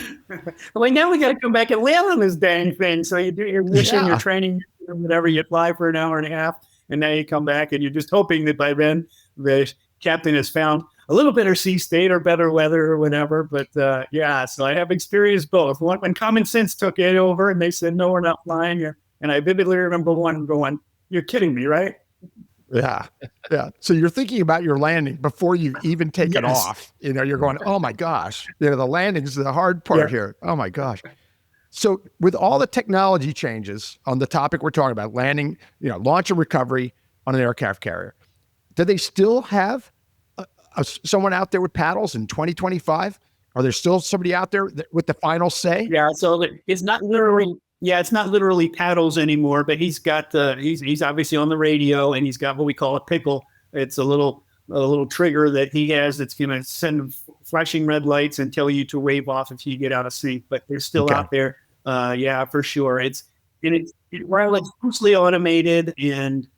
Well, now we got to come back and land on this dang thing. So you do your mission, your training, whatever. You fly for an hour and a half. And now you come back and you're just hoping that by then the captain has found a little better sea state or better weather or whatever. But so I have experienced both. When common sense took it over and they said, no, we're not flying. And I vividly remember one going, you're kidding me, right? Yeah. Yeah. So you're thinking about your landing before you even take it off. You're going, oh my gosh, the landing is the hard part here. Oh my gosh. So with all the technology changes on the topic we're talking about, landing, launch and recovery on an aircraft carrier, do they still have someone out there with paddles in 2025? Are there still somebody out there with the final say? Yeah. So it's not literally paddles anymore, but he's got he's obviously on the radio and he's got what we call a pickle. It's a little trigger that he has that's going to send flashing red lights and tell you to wave off if you get out of sync, but they're still out there. For sure. It's mostly automated and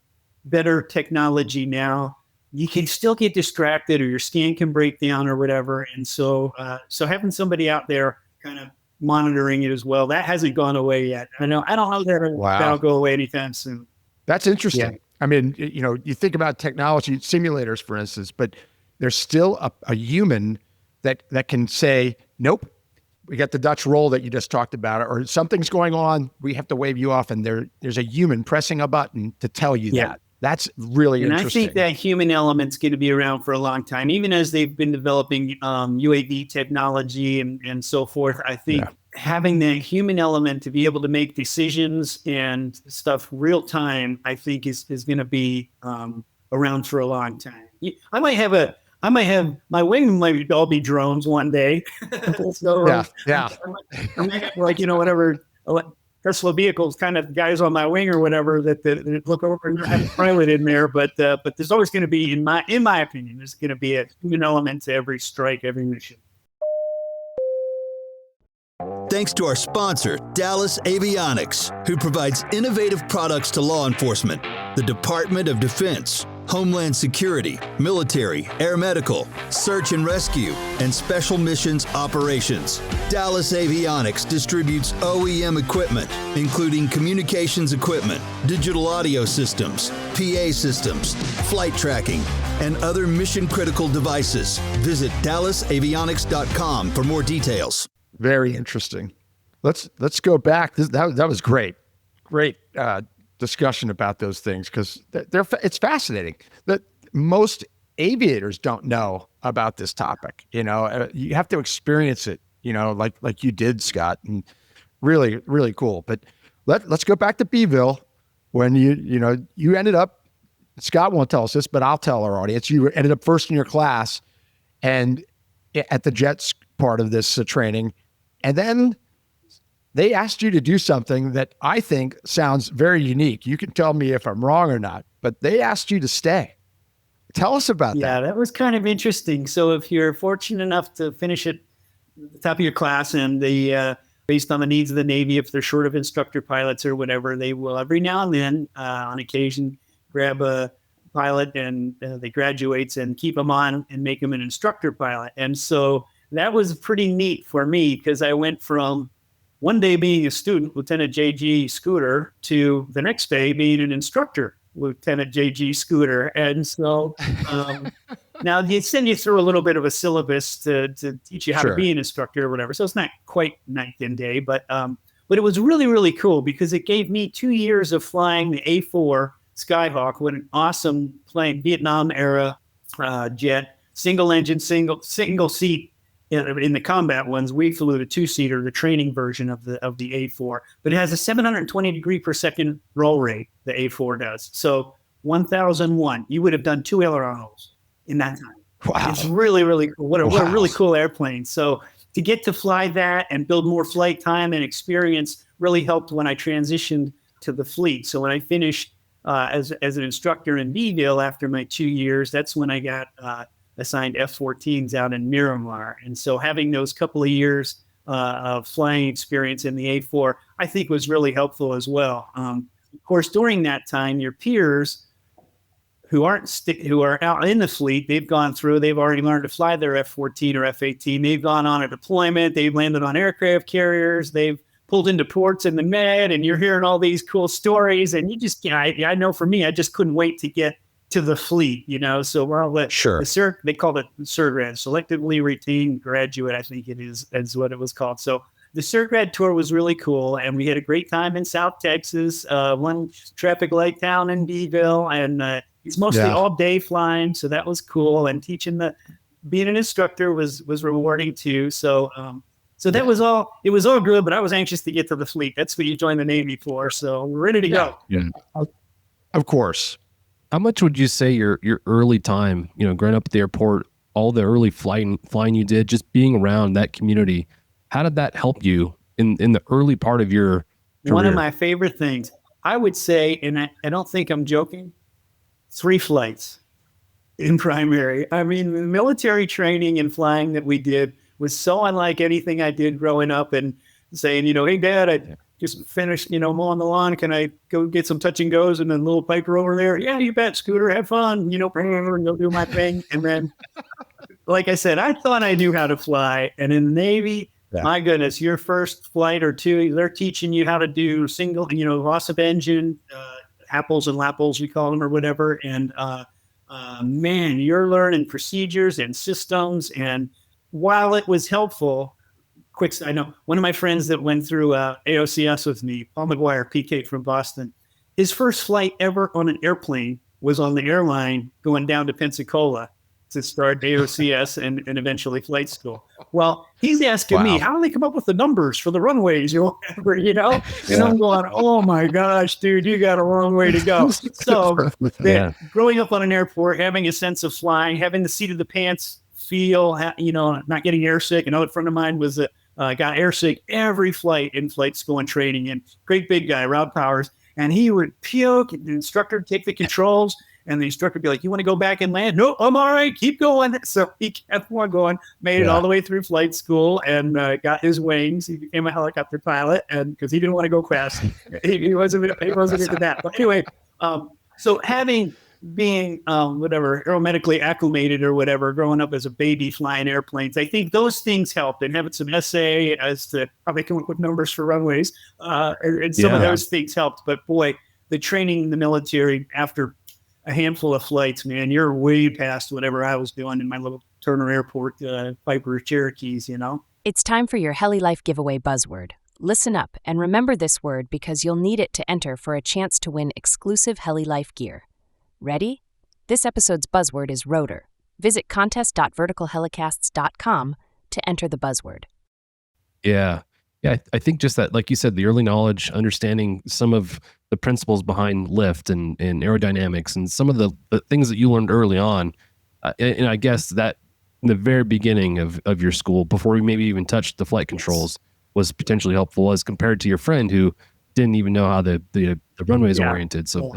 better technology now. You can still get distracted or your scan can break down or whatever. And so having somebody out there kind of monitoring it as well, that hasn't gone away yet. I don't know that'll go away anytime soon. That's interesting. Yeah. I mean, you think about technology simulators, for instance, but there's still a human that can say, nope, we got the Dutch roll that you just talked about, or something's going on, we have to wave you off, and there's a human pressing a button to tell you that. That's really interesting. I think that human element's going to be around for a long time, even as they've been developing UAV technology and so forth. I think having that human element to be able to make decisions and stuff real time, I think is going to be around for a long time. I might have my wing might all be drones one day. So, whatever Tesla vehicles, kind of guys on my wing or whatever that look over and have a pilot in there. But there's always going to be, in my opinion, there's going to be a human element to every strike, every mission. Thanks to our sponsor, Dallas Avionics, who provides innovative products to law enforcement, the Department of Defense, Homeland Security, military, air medical, search and rescue, and special missions operations. Dallas Avionics distributes OEM equipment, including communications equipment, digital audio systems, PA systems, flight tracking, and other mission-critical devices. Visit DallasAvionics.com for more details. Very interesting. Let's go back. That was great. Great discussion about those things, because it's fascinating that most aviators don't know about this topic. You know, you have to experience it, you know, like you did, Scott, and really, really cool. But let's go back to Beeville when you ended up, Scott won't tell us this, but I'll tell our audience, you ended up first in your class and at the jets part of this training. And then they asked you to do something that I think sounds very unique. You can tell me if I'm wrong or not, but they asked you to stay. Tell us about that. Yeah, that was kind of interesting. So if you're fortunate enough to finish at the top of your class, and based on the needs of the Navy, if they're short of instructor pilots or whatever, they will every now and then, on occasion, grab a pilot and they graduates and keep them on and make them an instructor pilot. And so that was pretty neat for me, because I went from one day being a student, Lieutenant J.G. Scooter, to the next day being an instructor, Lieutenant J.G. Scooter. And so now they send you through a little bit of a syllabus to teach you how to be an instructor or whatever. So it's not quite night and day, but it was really, really cool, because it gave me 2 years of flying the A4 Skyhawk, with an awesome plane, Vietnam era jet, single engine, single seat. In the combat ones, we flew the 2-seater, the training version of the A4, but it has a 720 degree per second roll rate. The A4 does. So 1001, you would have done 2 aileron rolls in that time. Wow. It's really, really cool. What a really cool airplane. So to get to fly that and build more flight time and experience really helped when I transitioned to the fleet. So when I finished as an instructor in Beeville after my 2 years, that's when I got assigned F-14s out in Miramar. And so having those couple of years of flying experience in the A4, I think was really helpful as well. Of course, during that time, your peers who are out in the fleet, they've already learned to fly their F-14 or F-18. They've gone on a deployment. They've landed on aircraft carriers. They've pulled into ports in the Med, and you're hearing all these cool stories. And you just, I know for me, I just couldn't wait to get to the fleet, so we'll let they called it CERGRAD, selectively retained graduate, I think it is what it was called. So the CERGRAD tour was really cool, and we had a great time in South Texas, one traffic light town in Beeville, and it's mostly all day flying, so that was cool. And being an instructor was rewarding too. So that was all. It was all good, but I was anxious to get to the fleet. That's what you joined the Navy for. So we're ready to go. Yeah, of course. How much would you say your early time, growing up at the airport, all the early flying you did, just being around that community, how did that help you in the early part of your career? One of my favorite things, I would say, and I don't think I'm joking, 3 flights in primary. I mean, the military training and flying that we did was so unlike anything I did growing up, and saying, hey, Dad, I just finished, mowing the lawn. Can I go get some touch and goes and then little Piper over there? Yeah, you bet, Scooter. Have fun. Go do my thing. And then, like I said, I thought I knew how to fly. And in the Navy, my goodness, your first flight or two, they're teaching you how to do single, loss of engine, apples and lapples, we call them, or whatever. And man, you're learning procedures and systems. And while it was helpful, quick side note, one of my friends that went through AOCS with me, Paul McGuire, PK from Boston, his first flight ever on an airplane was on the airline going down to Pensacola to start AOCS and eventually flight school. Well, he's asking me, how do they come up with the numbers for the runways or whatever, And I'm going, oh my gosh, dude, you got a long way to go. So growing up on an airport, having a sense of flying, having the seat of the pants feel, not getting airsick. Another friend of mine was got airsick every flight in flight school and training, and great big guy, Rob Powers, and he would puke, and the instructor would take the controls, and the instructor would be like, you want to go back and land? No, I'm all right, keep going. So he kept on going, made it all the way through flight school, and got his wings. He became a helicopter pilot, and because he didn't want to go fast. he wasn't into that. But anyway, so being aeromedically acclimated or whatever, growing up as a baby flying airplanes, I think those things helped, and having some essay as to how they come up with numbers for runways, and some of those things helped. But boy, the training in the military after a handful of flights, man. You're way past whatever I was doing in my little Turner Airport Piper Cherokees, you know? It's time for your Heli Life giveaway buzzword. Listen up and remember this word because you'll need it to enter for a chance to win exclusive Heli Life gear. Ready? This episode's buzzword is rotor. Visit contest.verticalhelicasts.com to enter the buzzword. Yeah. Yeah. I think just that, like you said, the early knowledge, understanding some of the principles behind lift and aerodynamics and some of the things that you learned early on. And I guess that in the very beginning of your school, before we maybe even touched the flight controls, was potentially helpful as compared to your friend who didn't even know how the runway is oriented. So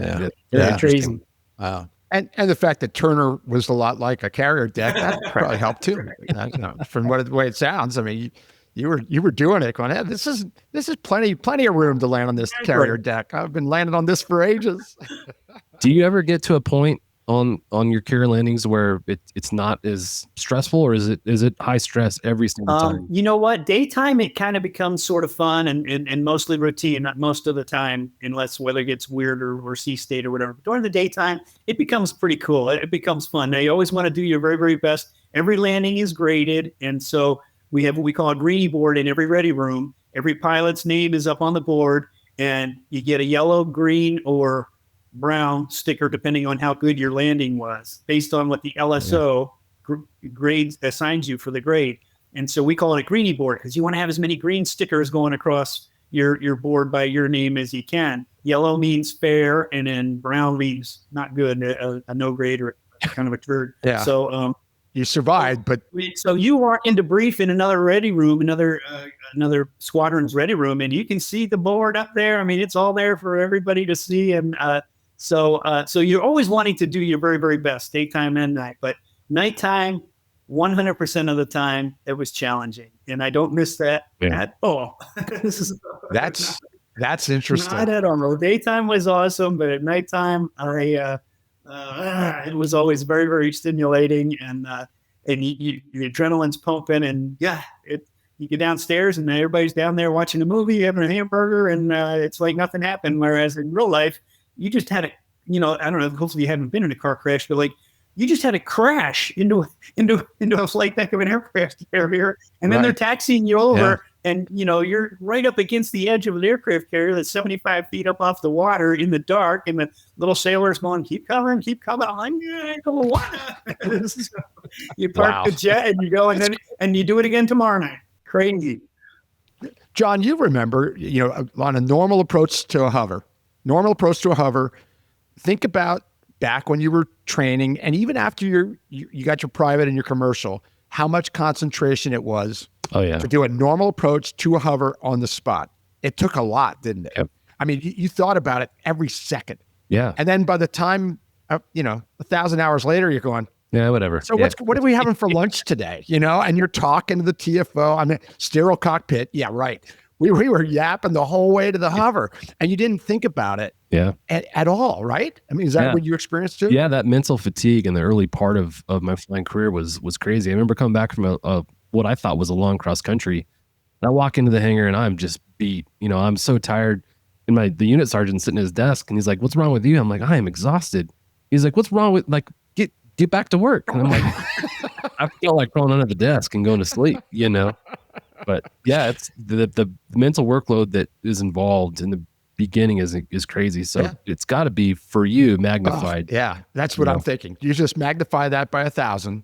crazy. Wow. And the fact that Turner was a lot like a carrier deck, that probably helped too. From the way it sounds. I mean, you were doing it going, hey, this is plenty of room to land on this carrier deck. I've been landing on this for ages. Do you ever get to a point on your carrier landings where it's not as stressful, or is it high stress every single time? You know what? Daytime, it kind of becomes sort of fun and mostly routine, not most of the time, unless weather gets weird or sea state or whatever. But during the daytime, it becomes pretty cool. It becomes fun. Now, you always want to do your very, very best. Every landing is graded. And so we have what we call a greenie board in every ready room. Every pilot's name is up on the board, and you get a yellow, green, or brown sticker depending on how good your landing was, based on what the LSO grades assigns you for the grade. And so we call it a greenie board because you want to have as many green stickers going across your board by your name as you can. Yellow means fair, and then brown means not good, a no grade or kind of a turd. Yeah. So you survived, but so you walk into brief in another ready room, another squadron's ready room, and you can see the board up there. I mean, it's all there for everybody to see. And so you're always wanting to do your very, very best, daytime and night. But nighttime, 100% of the time, it was challenging, and I don't miss that at all. That's interesting. Not at all. Daytime was awesome, but at nighttime, it was always very, very stimulating, and your adrenaline's pumping, and you get downstairs and everybody's down there watching a movie, having a hamburger, and it's like nothing happened. Whereas in real life, you just had I don't know, hopefully you haven't been in a car crash, but like you just had to crash into a flight deck of an aircraft carrier, and then they're taxiing you over, and you're right up against the edge of an aircraft carrier that's 75 feet up off the water in the dark, and the little sailor's going, keep covering. I'm going water. You park the jet and you go, and you do it again tomorrow night. Crazy. John, you remember, on a normal approach to a hover, think about back when you were training, and even after you got your private and your commercial, how much concentration it was to do a normal approach to a hover on the spot. It took a lot, didn't it? Yep. I mean, you thought about it every second. Yeah. And then by the time, 1,000 hours later, you're going, yeah, whatever. So what are we having for lunch today? And you're talking to the TFO. I mean, sterile cockpit. Yeah, right. We were yapping the whole way to the hover, and you didn't think about it at all, right? I mean, is that what you experienced too? Yeah, that mental fatigue in the early part of my flying career was crazy. I remember coming back from a what I thought was a long cross country, and I walk into the hangar and I'm just beat. I'm so tired. And the unit sergeant sitting at his desk, and he's like, "What's wrong with you?" I'm like, "I am exhausted." He's like, "What's wrong with get back to work?" And I'm like, I feel like crawling under the desk and going to sleep, But yeah, it's the mental workload that is involved in the beginning is crazy. So it's got to be for you magnified. That's what I'm thinking. You just magnify that by 1,000,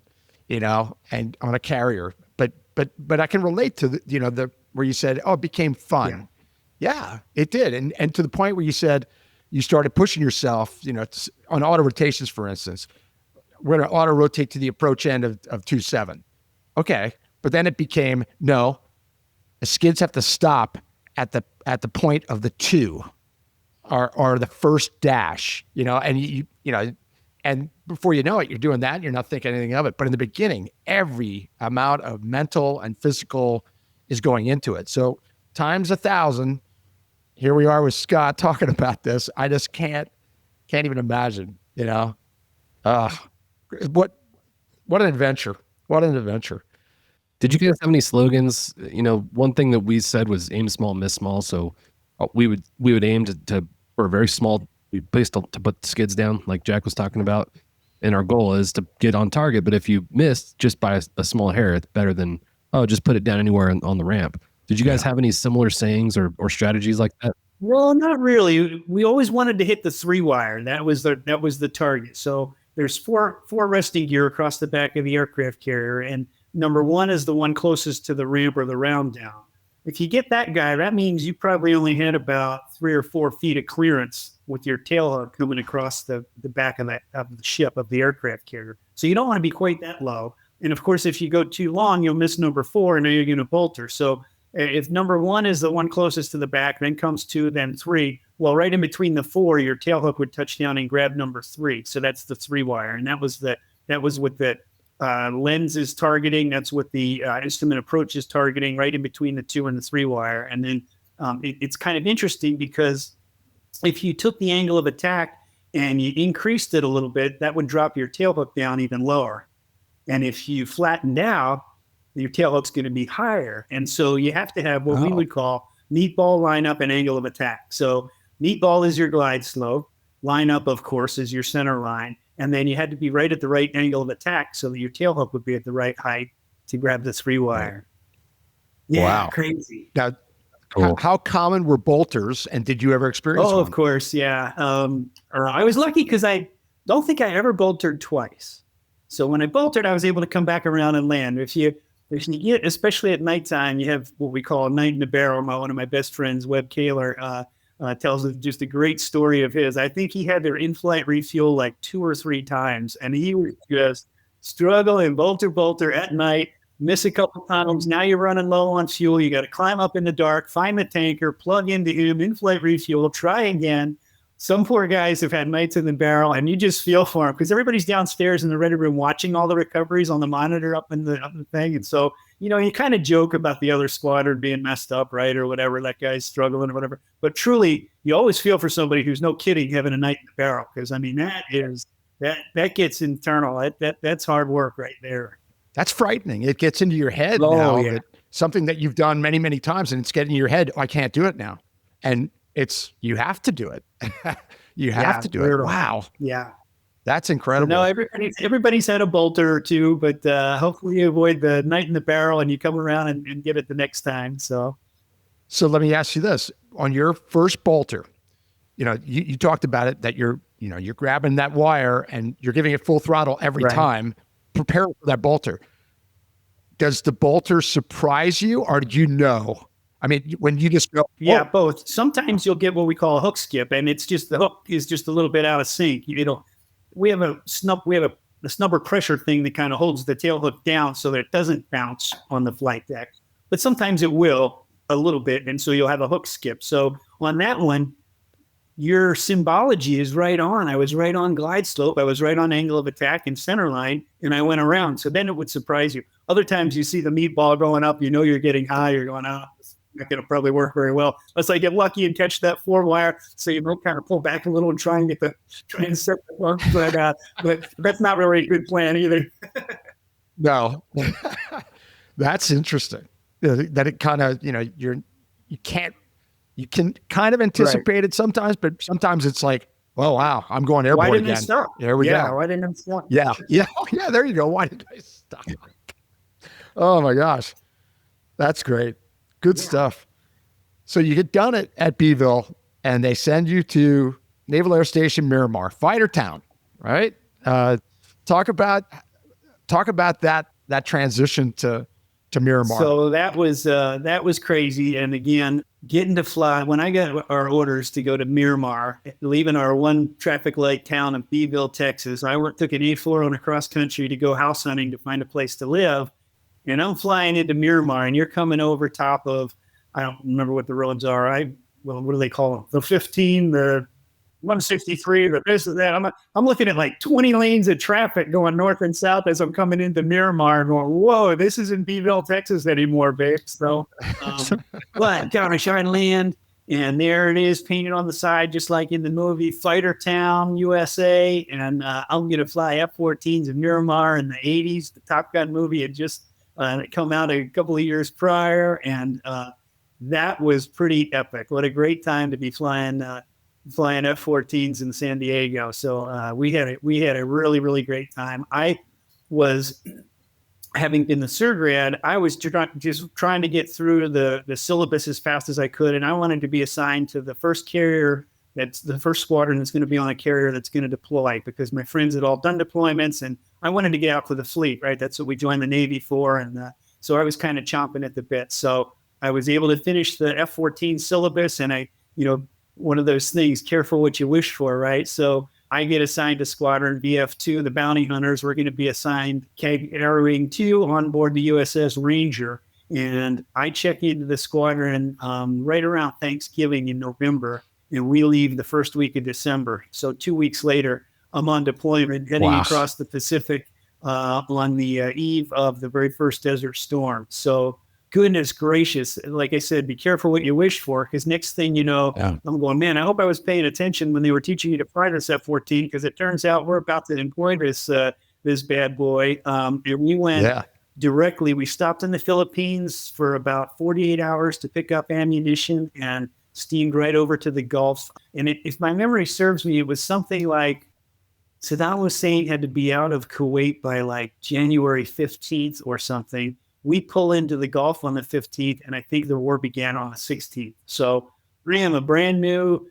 and on a carrier. But I can relate to the where you said, it became fun. Yeah, it did, and to the point where you said you started pushing yourself. On auto rotations, for instance, we're going to auto rotate to the approach end of 2.7. Okay, but then it became no. The skids have to stop at the point of the 2 or the first dash, and and before you know it, you're doing that and you're not thinking anything of it. But in the beginning, every amount of mental and physical is going into it. So times 1,000, here we are with Scott talking about this. I just can't even imagine, what an adventure. What an adventure. Did you guys have any slogans? One thing that we said was aim small, miss small. So we would aim to for a very small place to put the skids down, like Jack was talking about. And our goal is to get on target. But if you miss just by a small hair, it's better than, oh, just put it down anywhere on the ramp. Did you guys have any similar sayings or strategies like that? Well, not really. We always wanted to hit the 3-wire. That was the target. So there's four resting gear across the back of the aircraft carrier, and number 1 is the one closest to the ramp or the round down. If you get that guy, that means you probably only had about 3 or 4 feet of clearance with your tail hook coming across the back of the ship, of the aircraft carrier. So you don't want to be quite that low. And of course, if you go too long, you'll miss number 4, and then you're going to bolter. So if number 1 is the one closest to the back, then comes 2, then 3. Well, right in between the 4, your tail hook would touch down and grab number 3. So that's the 3-wire, and that was with the lens is targeting. That's what the instrument approach is targeting, right in between the 2 and the 3-wire. And then it's kind of interesting because if you took the angle of attack and you increased it a little bit, that would drop your tail hook down even lower. And if you flattened out, your tail hook's going to be higher. And so you have to have what we would call meatball, lineup, and angle of attack. So meatball is your glide slope. Lineup, of course, is your center line. And then you had to be right at the right angle of attack so that your tail hook would be at the right height to grab the 3-wire. Yeah, wow. Crazy. Now, how common were bolters, and did you ever experience one? Of course, yeah. I was lucky because I don't think I ever boltered twice. So when I boltered, I was able to come back around and land. If you get, especially at nighttime, you have what we call a night in the barrel. One of my best friends, Webb Kaler, tells us just a great story of his. I think he had their in-flight refuel like 2 or 3 times, and he would just struggle and bolter at night, miss a couple times. Now you're running low on fuel. You got to climb up in the dark, find the tanker, plug into him, in-flight refuel, try again. Some poor guys have had nights in the barrel, and you just feel for them because everybody's downstairs in the ready room watching all the recoveries on the monitor up in the thing. And so, you kind of joke about the other squadron being messed up, right, or whatever, that guy's struggling or whatever. But truly, you always feel for somebody who's, no kidding, having a night in the barrel, because, that gets internal. That's hard work right there. That's frightening. It gets into your head now. Yeah. Something that you've done many, many times, and it's getting in your head, I can't do it now. And you have to do it. You have to do it. Wow. Yeah. That's incredible. No, everybody's had a bolter or two, but hopefully you avoid the night in the barrel and you come around and get it the next time. So let me ask you this. On your first bolter, you talked about it, that you're grabbing that wire and you're giving it full throttle every time, preparing for that bolter. Does the bolter surprise you, or did you know? I mean, when you just go, yeah, both. Sometimes you'll get what we call a hook skip, and it's just the hook is just a little bit out of sync. We have a snubber pressure thing that kind of holds the tail hook down so that it doesn't bounce on the flight deck. But sometimes it will a little bit, and so you'll have a hook skip. So on that one, your symbology is right on. I was right on glide slope. I was right on angle of attack and center line, and I went around. So then it would surprise you. Other times you see the meatball going up, you're getting high, you're going, it's not going to probably work very well. Unless I get lucky and catch that 4-wire, so you kind of pull back a little and try and set the hook. But that's not really a good plan either. No. That's interesting. That it kind of, you can kind of anticipate it sometimes, but sometimes it's like, oh, wow, I'm going airborne again. Why didn't I stop? There we go. Why didn't I stop? Yeah. Yeah. There you go. Why did I stop? Oh my gosh. That's great. Good stuff. So you get done at Beeville, and they send you to Naval Air Station Miramar, fighter town, right? Talk about that transition to Miramar. So that was crazy. And again, getting to fly, when I got our orders to go to Miramar, leaving our one traffic light town of Beeville, Texas, I took an A4 on a cross country to go house hunting to find a place to live. And I'm flying into Miramar, and you're coming over top of, I don't remember what the roads are. What do they call them? The 15, the 163, the this and that. I'm looking at like 20 lanes of traffic going north and south as I'm coming into Miramar and going, whoa, this isn't Beeville, Texas anymore, babe. So, but gosh, I land, and there it is painted on the side, just like in the movie Fighter Town, USA. And I'm going to fly F-14s in Miramar in the 80s. The Top Gun movie had just come out a couple of years prior, and that was pretty epic. What a great time to be flying flying F-14s in San Diego. So we had a really, really great time. I was, having been the surgrad, I was just trying to get through the syllabus as fast as I could. And I wanted to be assigned to the first carrier, that's the first squadron that's going to be on a carrier that's going to deploy, because my friends had all done deployments and I wanted to get out to the fleet, right? That's what we joined the Navy for. And so I was kind of chomping at the bit. So I was able to finish the F-14 syllabus, and one of those things, careful what you wish for, right? So I get assigned to Squadron VF2, the bounty hunters. We're going to be assigned Air Wing 2 on board the USS Ranger. And I check into the squadron right around Thanksgiving in November, and we leave the first week of December. So 2 weeks later, I'm on deployment heading across the Pacific on the eve of the very first Desert Storm. So goodness gracious, like I said, be careful what you wish for, because next thing you know, I'm going, man, I hope I was paying attention when they were teaching you to fly this F-14, because it turns out we're about to employ this bad boy. And we went directly, we stopped in the Philippines for about 48 hours to pick up ammunition and steamed right over to the Gulf. And if my memory serves me, it was something like Saddam Hussein had to be out of Kuwait by like January 15th or something. We pull into the Gulf on the 15th, and I think the war began on the 16th. So I am a brand new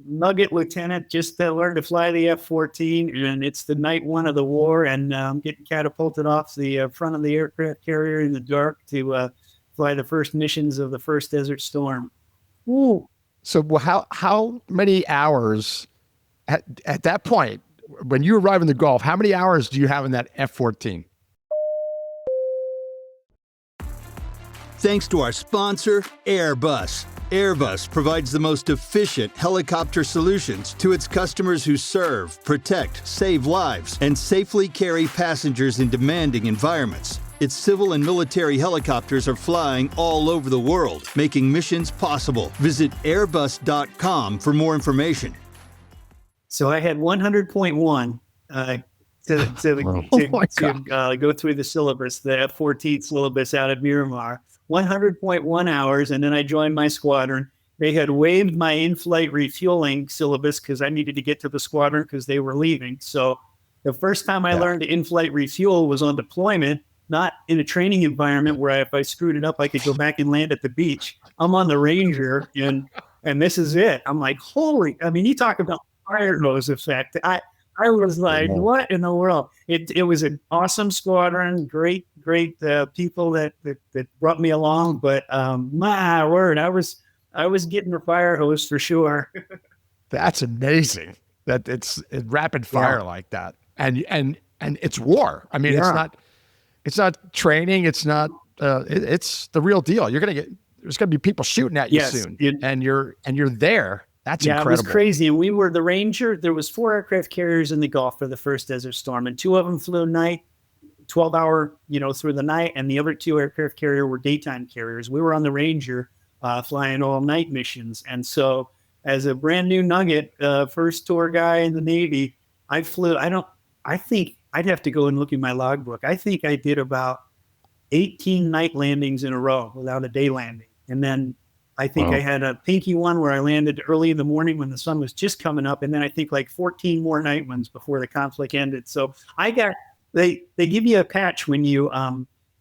nugget lieutenant, just learned to fly the F-14, and it's the night one of the war, and I'm getting catapulted off the front of the aircraft carrier in the dark to fly the first missions of the first Desert Storm. Ooh. So how many hours at that point, when you arrive in the Gulf, how many hours do you have in that F-14? Thanks to our sponsor, Airbus. Airbus provides the most efficient helicopter solutions to its customers who serve, protect, save lives, and safely carry passengers in demanding environments. Its civil and military helicopters are flying all over the world, making missions possible. Visit airbus.com for more information. So I had 100.1 to go through the syllabus, the F-14 syllabus out of Miramar. 100.1 hours, and then I joined my squadron. They had waived my in-flight refueling syllabus because I needed to get to the squadron because they were leaving. So the first time I learned to in-flight refuel was on deployment, not in a training environment where if I screwed it up, I could go back and land at the beach. I'm on the Ranger, and this is it. I'm like, you talk about fire hose effect. I was like, what in the world? It was an awesome squadron, great people that brought me along. But my word, I was getting the fire hose for sure. That's amazing that it's rapid fire like that, and it's war. I mean, it's not training. It's not. It's the real deal. There's gonna be people shooting at you soon, and you're there. That's incredible. It was crazy. And we were the Ranger. There was 4 aircraft carriers in the Gulf for the first Desert Storm, and 2 of them flew night, 12-hour, through the night, and the other 2 aircraft carrier were daytime carriers. We were on the Ranger flying all night missions. And so as a brand new nugget, first tour guy in the Navy, I think I'd have to go and look in my logbook. I think I did about 18 night landings in a row without a day landing. And then I think I had a pinky one where I landed early in the morning when the sun was just coming up. And then I think like 14 more night ones before the conflict ended. So they give you a patch when you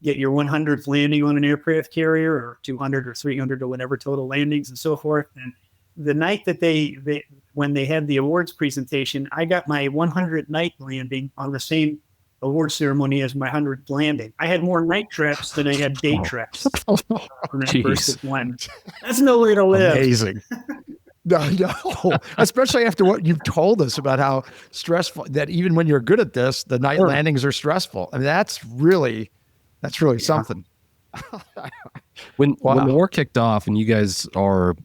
get your 100th landing on an aircraft carrier, or 200 or 300 or whatever total landings and so forth. And the night that when they had the awards presentation, I got my 100th night landing on the same award ceremony as my 100th landing. I had more night traps than I had day traps. That's no way to live. Amazing. No, especially after what you've told us about how stressful that even when you're good at this, the night landings are stressful. I mean, that's really something. When the war kicked off and you guys are,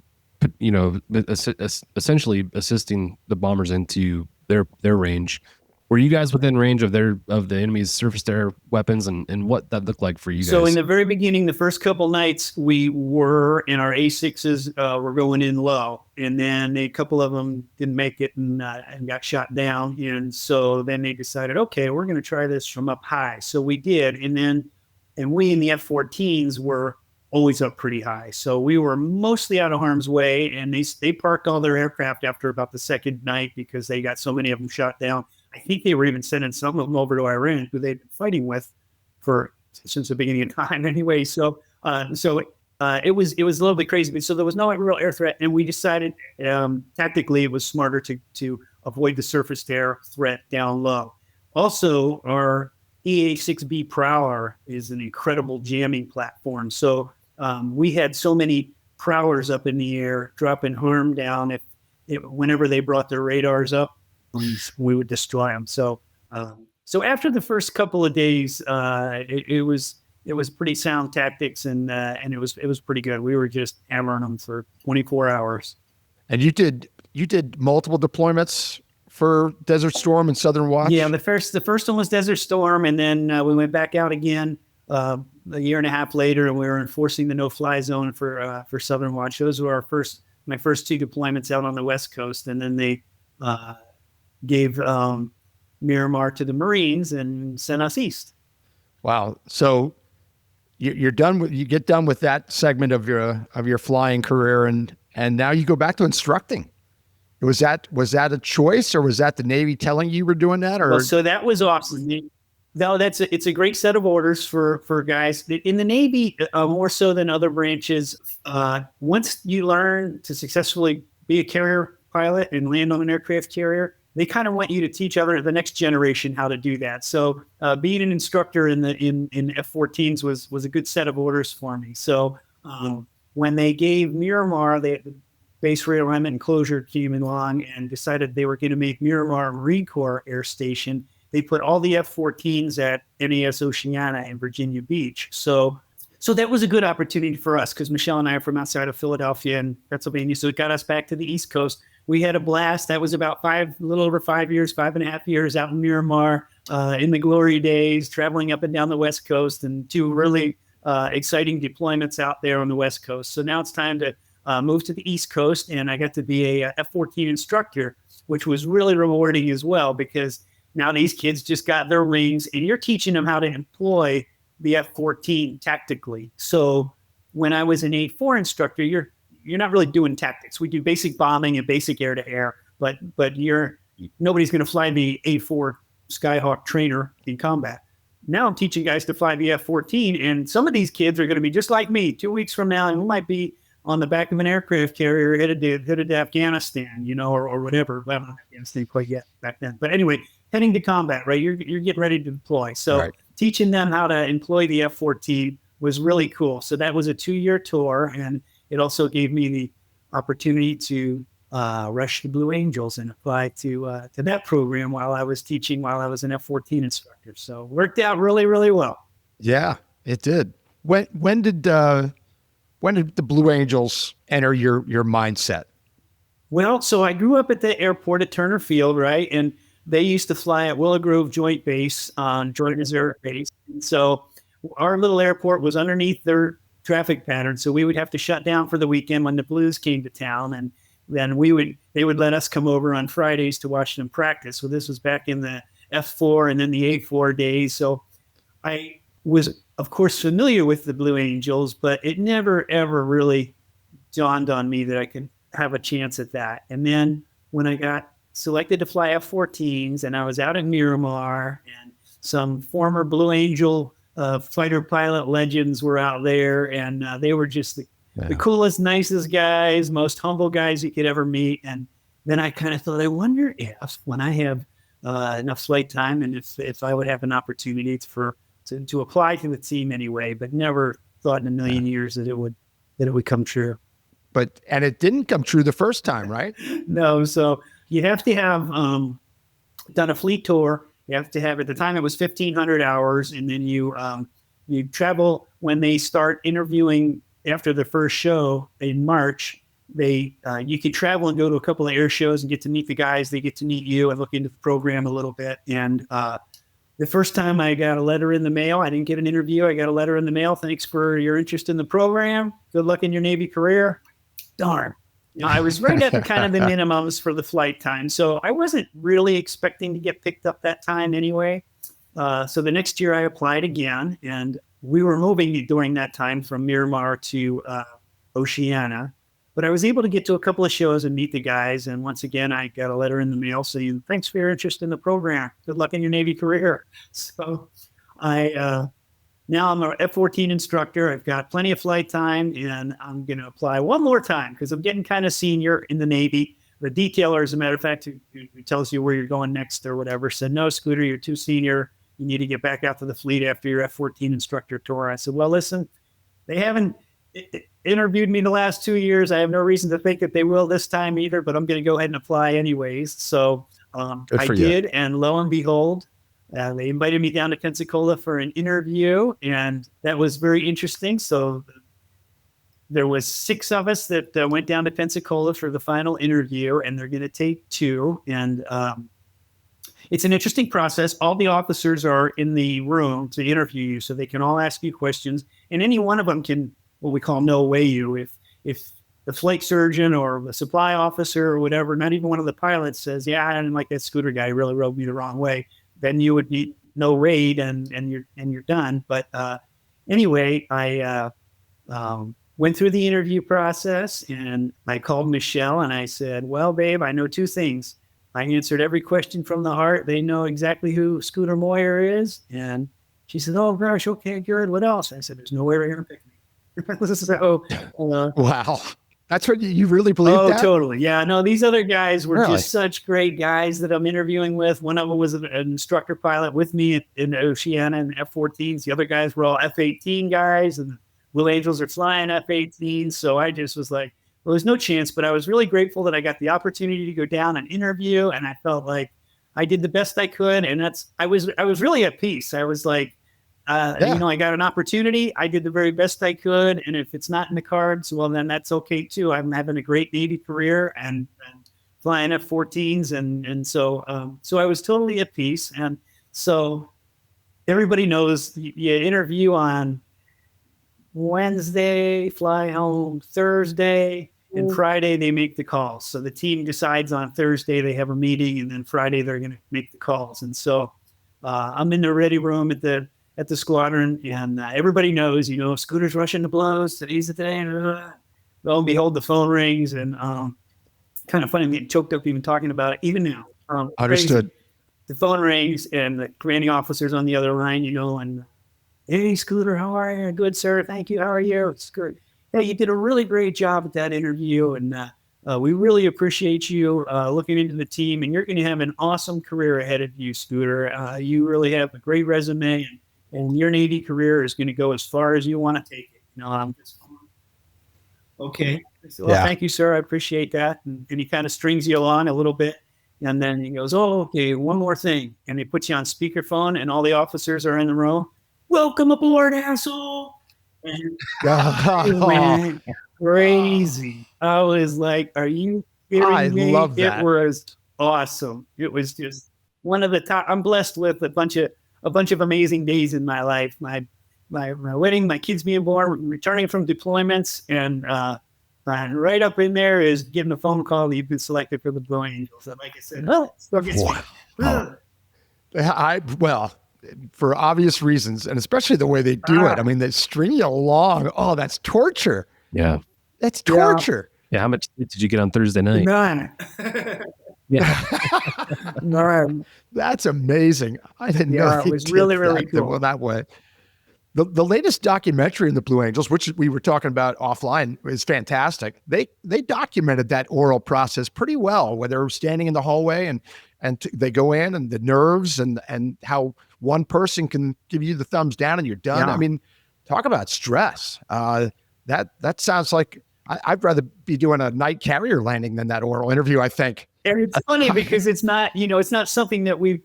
essentially assisting the bombers into their range, were you guys within range of the enemy's surface to air weapons, and what that looked like for you guys? So in the very beginning, the first couple nights, we were in our A6s, were going in low, and then a couple of them didn't make it and got shot down. And so then they decided, okay, we're going to try this from up high. So we did, and we in the F-14s were always up pretty high. So we were mostly out of harm's way, and they parked all their aircraft after about the second night because they got so many of them shot down. I think they were even sending some of them over to Iran, who they'd been fighting with since the beginning of time anyway. So it was a little bit crazy. So there was no real air threat, and we decided tactically it was smarter to avoid the surface to air threat down low. Also, our EA-6B Prowler is an incredible jamming platform. So we had so many prowlers up in the air dropping harm down. Whenever they brought their radars up, we would destroy them. So after the first couple of days, it was pretty sound tactics, and it was pretty good. We were just hammering them for 24 hours. And you did multiple deployments for Desert Storm and Southern Watch? Yeah, the first one was Desert Storm, and then we went back out again a year and a half later, and we were enforcing the no-fly zone for Southern Watch. Those were my first two deployments out on the West Coast, and then they gave Miramar to the Marines and sent us east. Wow! So you're done. You get done with that segment of your flying career, and now you go back to instructing. Was that a choice, or was that the Navy telling you were doing that? Or well, so that was awesome. No, it's a great set of orders for guys in the Navy, more so than other branches. Once you learn to successfully be a carrier pilot and land on an aircraft carrier, they kind of want you to teach the next generation how to do that. So being an instructor in F-14s was a good set of orders for me. So when they gave Miramar, the Base Realignment and Closure came along and decided they were going to make Miramar a Marine Corps Air Station. They put all the F-14s at NAS Oceana in Virginia Beach. So that was a good opportunity for us because Michelle and I are from outside of Philadelphia and Pennsylvania. So it got us back to the East Coast. We had a blast. That was about a little over 5.5 years out in Miramar in the glory days, traveling up and down the West Coast, and two really exciting deployments out there on the West Coast. So now it's time to move to the East Coast, and I got to be a F-14 instructor, which was really rewarding as well because now these kids just got their wings, and you're teaching them how to employ the F-14 tactically. So when I was an A-4 instructor, you're not really doing tactics. We do basic bombing and basic air-to-air, but nobody's going to fly the A-4 Skyhawk trainer in combat. Now I'm teaching guys to fly the F-14, and some of these kids are going to be just like me 2 weeks from now, and we might be on the back of an aircraft carrier headed to Afghanistan, or whatever. Well, not Afghanistan quite yet back then. But anyway, heading to combat, right? You're getting ready to deploy. So right. Teaching them how to employ the F-14 was really cool. So that was a 2-year tour, and it also gave me the opportunity to rush the Blue Angels and apply to that program while I was an F-14 instructor. So worked out really, really well. Yeah, it did. When did the Blue Angels enter your mindset? Well, so I grew up at the airport at Turner Field, right? And they used to fly at Willow Grove Joint Base on Joint Reserve Base. And so our little airport was underneath their traffic pattern. So we would have to shut down for the weekend when the Blues came to town. And then they would let us come over on Fridays to watch them practice. So this was back in the F4 and then the A4 days. So I was, of course, familiar with the Blue Angels, but it never, ever really dawned on me that I could have a chance at that. And then when I got selected to fly F-14s and I was out in Miramar and some former Blue Angel fighter pilot legends were out there, and they were just the coolest, nicest guys, most humble guys you could ever meet. And then I kind of thought, I wonder if when I have enough flight time and if I would have an opportunity to apply to the team anyway, but never thought in a million years that it would come true. And it didn't come true the first time, right? No. So you have to have done a fleet tour. You have to have, at the time it was 1,500 hours. And then you travel when they start interviewing after the first show in March. You can travel and go to a couple of air shows and get to meet the guys. They get to meet you and look into the program a little bit. And the first time I got a letter in the mail, I didn't get an interview. I got a letter in the mail. Thanks for your interest in the program. Good luck in your Navy career. Darn. I was right at the kind of the minimums for the flight time. So I wasn't really expecting to get picked up that time anyway. So the next year I applied again, and we were moving during that time from Miramar to Oceana. But I was able to get to a couple of shows and meet the guys. And once again, I got a letter in the mail saying, thanks for your interest in the program. Good luck in your Navy career. So now I'm an F-14 instructor. I've got plenty of flight time, and I'm going to apply one more time because I'm getting kind of senior in the Navy. The detailer, as a matter of fact, who tells you where you're going next or whatever, said, no, Scooter, you're too senior. You need to get back out to the fleet after your F-14 instructor tour. I said, well, listen, they haven't interviewed me the last 2 years. I have no reason to think that they will this time either, but I'm going to go ahead and apply anyways. So I did, and lo and behold, they invited me down to Pensacola for an interview, and that was very interesting. So there was 6 of us that went down to Pensacola for the final interview, and they're going to take 2. And it's an interesting process. All the officers are in the room to interview you, so they can all ask you questions, and any one of them can, what we call, no way you. If the flight surgeon or the supply officer or whatever, not even one of the pilots says, yeah, I didn't like that Scooter guy, he really rode me the wrong way, then you would be no raid and you're done. But anyway, I went through the interview process, and I called Michelle and I said, well, babe, I know 2 things. I answered every question from the heart. They know exactly who Scooter Moyer is. And she said, oh gosh, okay, good. What else? I said, there's no way they're going to pick me. So, wow. That's what you really believe that? Oh, totally. Yeah, no, these other guys were just such great guys that I'm interviewing with. One of them was an instructor pilot with me in Oceana and F-14s. The other guys were all F-18 guys, and Will Angels are flying F-18s. So I just was like, well, there's no chance, but I was really grateful that I got the opportunity to go down and interview, and I felt like I did the best I could, and I was really at peace. I was like, I got an opportunity. I did the very best I could, and if it's not in the cards, well, then that's okay too. I'm having a great Navy career and flying F-14s, and so I was totally at peace. And so everybody knows you interview on Wednesday, fly home Thursday, and Friday they make the calls. So the team decides on Thursday, they have a meeting, and then Friday they're going to make the calls. And so I'm in the ready room at the squadron, and everybody knows, Scooter's rushing the blows. Today's the day. Lo and behold, the phone rings, and kind of funny, I'm getting choked up even talking about it, even now. Understood. Crazy. The phone rings, and the commanding officer's on the other line, and hey, Scooter, how are you? Good, sir. Thank you. How are you? It's good. Hey, you did a really great job at that interview, and we really appreciate you looking into the team, and you're going to have an awesome career ahead of you, Scooter. You really have a great resume, and your Navy career is going to go as far as you want to take it. I'm just okay. I said, well, thank you, sir. I appreciate that. And he kind of strings you along a little bit, and then he goes, oh, okay, one more thing, and he puts you on speakerphone, and all the officers are in the room. Welcome aboard, asshole. And it went crazy. I was like, are you kidding me? I love that. It was awesome. It was just one of the top. I'm blessed with a bunch of amazing days in my life. My wedding, my kids being born, returning from deployments, and right up in there is getting a phone call that you've been selected for the Blue Angels. And like I said, still gets me. For obvious reasons, and especially the way they do it. I mean, they string you along. Oh, that's torture. Yeah. That's torture. Yeah. How much did you get on Thursday night? None. Yeah. None. That's amazing. I didn't know it was really, really cool. That way. The latest documentary in the Blue Angels, which we were talking about offline, is fantastic. They documented that oral process pretty well, where they're standing in the hallway and they go in, and the nerves and how one person can give you the thumbs down and you're done. Yeah. I mean, talk about stress. That sounds like I'd rather be doing a night carrier landing than that oral interview, I think. And it's funny because it's not something that we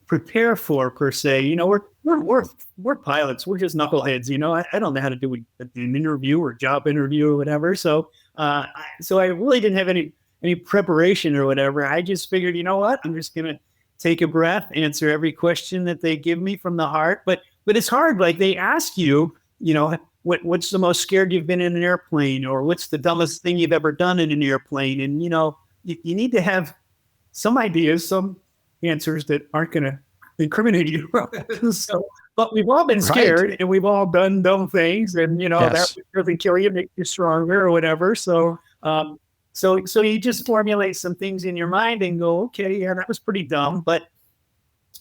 prepare for per se. We're pilots. We're just knuckleheads. I don't know how to do an interview or job interview or whatever. So I really didn't have any preparation or whatever. I just figured, I'm just going to take a breath, answer every question that they give me from the heart. But it's hard. Like, they ask you, what's the most scared you've been in an airplane, or what's the dumbest thing you've ever done in an airplane? And, you need to have some ideas, some answers that aren't going to incriminate you. So but we've all been scared and we've all done dumb things, and that would really kill you, make you stronger or whatever. So you just formulate some things in your mind and go, okay, yeah, that was pretty dumb, but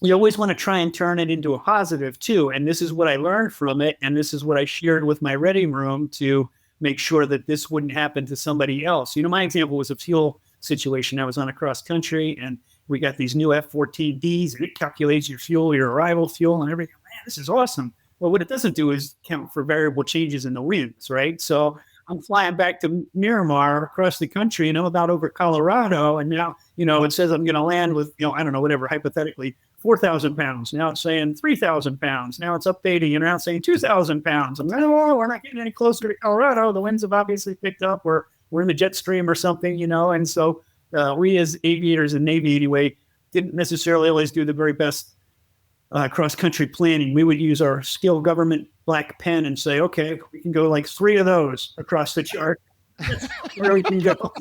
you always want to try and turn it into a positive too. And this is what I learned from it, and this is what I shared with my ready room to make sure that this wouldn't happen to somebody else. My example was a fuel situation. I was on a cross country, and we got these new F-14Ds, and it calculates your fuel, your arrival fuel, and everything. Man, this is awesome. Well, what it doesn't do is count for variable changes in the winds, right? So I'm flying back to Miramar across the country, and I'm about over Colorado, and now, it says I'm going to land with, I don't know, whatever, hypothetically, 4,000 pounds. Now it's saying 3,000 pounds. Now it's updating, and now it's saying 2,000 pounds. I'm like, oh, we're not getting any closer to Colorado. The winds have obviously picked up. We're in the jet stream or something, and so we as aviators and Navy anyway didn't necessarily always do the very best cross-country planning. We would use our skill government black pen and say, okay, we can go like 3 of those across the chart. Where we can go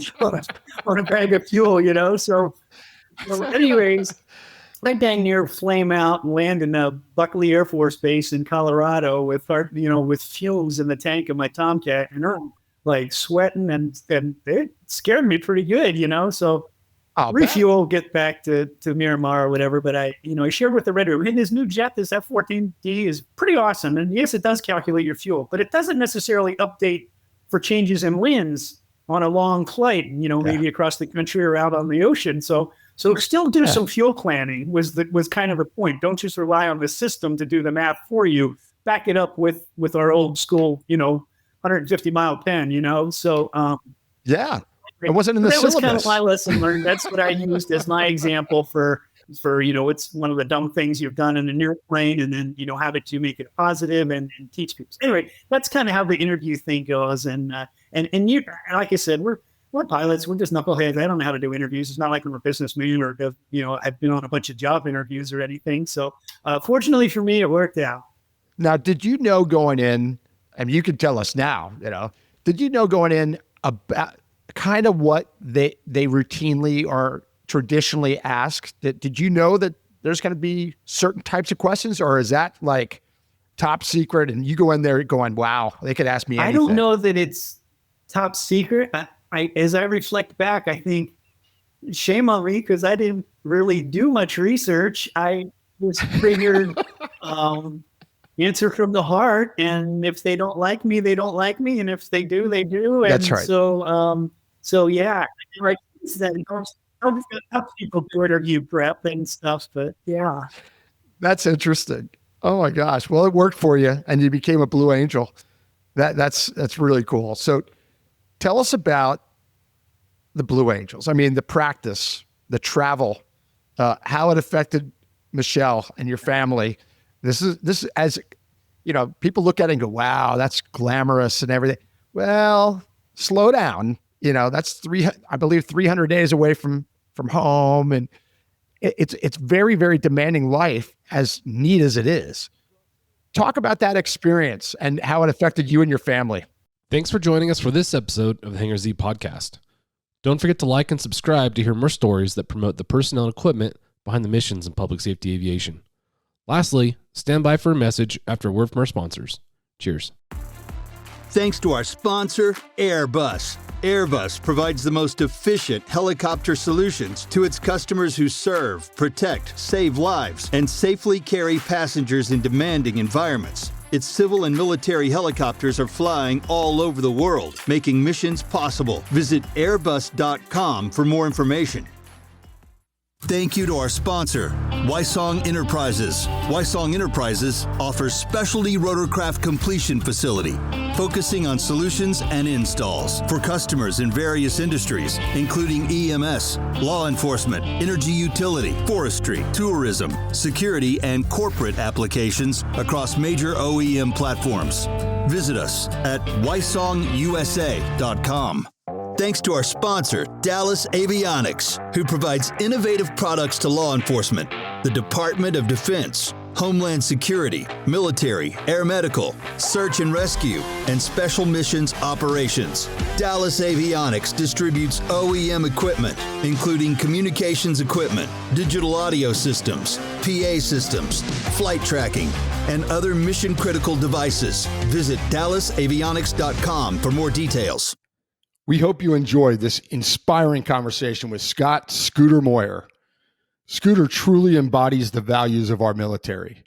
on a bag of fuel, So anyways, I dang near flame out and land in Buckley Air Force Base in Colorado with with fumes in the tank of my Tomcat, and I'm like sweating, and it scared me pretty good, So refuel, get back to Miramar or whatever. But I shared with the Red Room, this new jet, this F-14D is pretty awesome. And yes, it does calculate your fuel, but it doesn't necessarily update for changes in winds on a long flight, maybe across the country or out on the ocean. So still do some fuel planning was kind of the point. Don't just rely on the system to do the math for you. Back it up with our old school, 150-mile pen, So yeah, it wasn't in the syllabus. That was kind of my lesson learned. That's what I used as my example for it's one of the dumb things you've done in an airplane, and then how to make it positive and teach people. So anyway, that's kind of how the interview thing goes. And you, like I said, we're pilots. We're just knuckleheads. I don't know how to do interviews. It's not like I'm a businessman or, I've been on a bunch of job interviews or anything. So fortunately for me, it worked out. Now, did you know going in, and you can tell us now, did you know going in about kind of what they routinely or traditionally asked? Did you know that there's going to be certain types of questions, or is that like top secret and you go in there going, wow, they could ask me anything? I don't know that it's top secret. As I reflect back, I think shame on me because I didn't really do much research. I just figured answer from the heart, and if they don't like me, they don't like me, and if they do, they do. And that's right. So yeah, right. Don't help people to interview prep and stuff, but yeah. That's interesting. Oh my gosh. Well, it worked for you, and you became a Blue Angel. That's really cool. So tell us about the Blue Angels. I mean, the practice, the travel, how it affected Michelle and your family. This is as people look at it and go, wow, that's glamorous and everything. Well, slow down. That's 300 days away from home, and it's very, very demanding life, as neat as it is. Talk about that experience and how it affected you and your family. Thanks for joining us for this episode of the Hangar Z Podcast. Don't forget to like and subscribe to hear more stories that promote the personnel and equipment behind the missions in public safety aviation. Lastly, stand by for a message after a word from our sponsors. Cheers. Thanks to our sponsor, Airbus. Airbus provides the most efficient helicopter solutions to its customers who serve, protect, save lives, and safely carry passengers in demanding environments. Its civil and military helicopters are flying all over the world, making missions possible. Visit airbus.com for more information. Thank you to our sponsor, Wysong Enterprises. Wysong Enterprises offers specialty rotorcraft completion facility, focusing on solutions and installs for customers in various industries, including EMS, law enforcement, energy utility, forestry, tourism, security, and corporate applications across major OEM platforms. Visit us at wysongusa.com. Thanks to our sponsor, Dallas Avionics, who provides innovative products to law enforcement, the Department of Defense, Homeland Security, military, air medical, search and rescue, and special missions operations. Dallas Avionics distributes OEM equipment, including communications equipment, digital audio systems, PA systems, flight tracking, and other mission-critical devices. Visit DallasAvionics.com for more details. We hope you enjoyed this inspiring conversation with Scott Scooter Moyer. Scooter truly embodies the values of our military.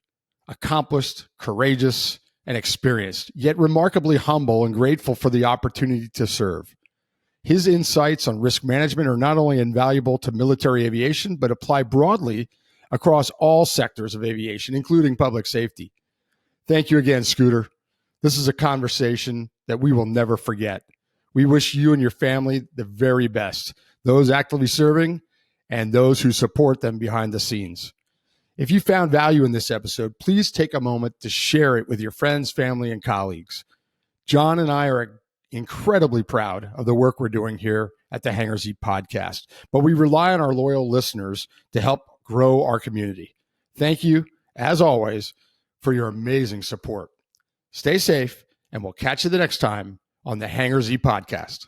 Accomplished, courageous, and experienced, yet remarkably humble and grateful for the opportunity to serve. His insights on risk management are not only invaluable to military aviation, but apply broadly across all sectors of aviation, including public safety. Thank you again, Scooter. This is a conversation that we will never forget. We wish you and your family the very best, those actively serving and those who support them behind the scenes. If you found value in this episode, please take a moment to share it with your friends, family, and colleagues. John and I are incredibly proud of the work we're doing here at the Hangar Z Podcast, but we rely on our loyal listeners to help grow our community. Thank you, as always, for your amazing support. Stay safe, and we'll catch you the next time on the Hangar Z Podcast.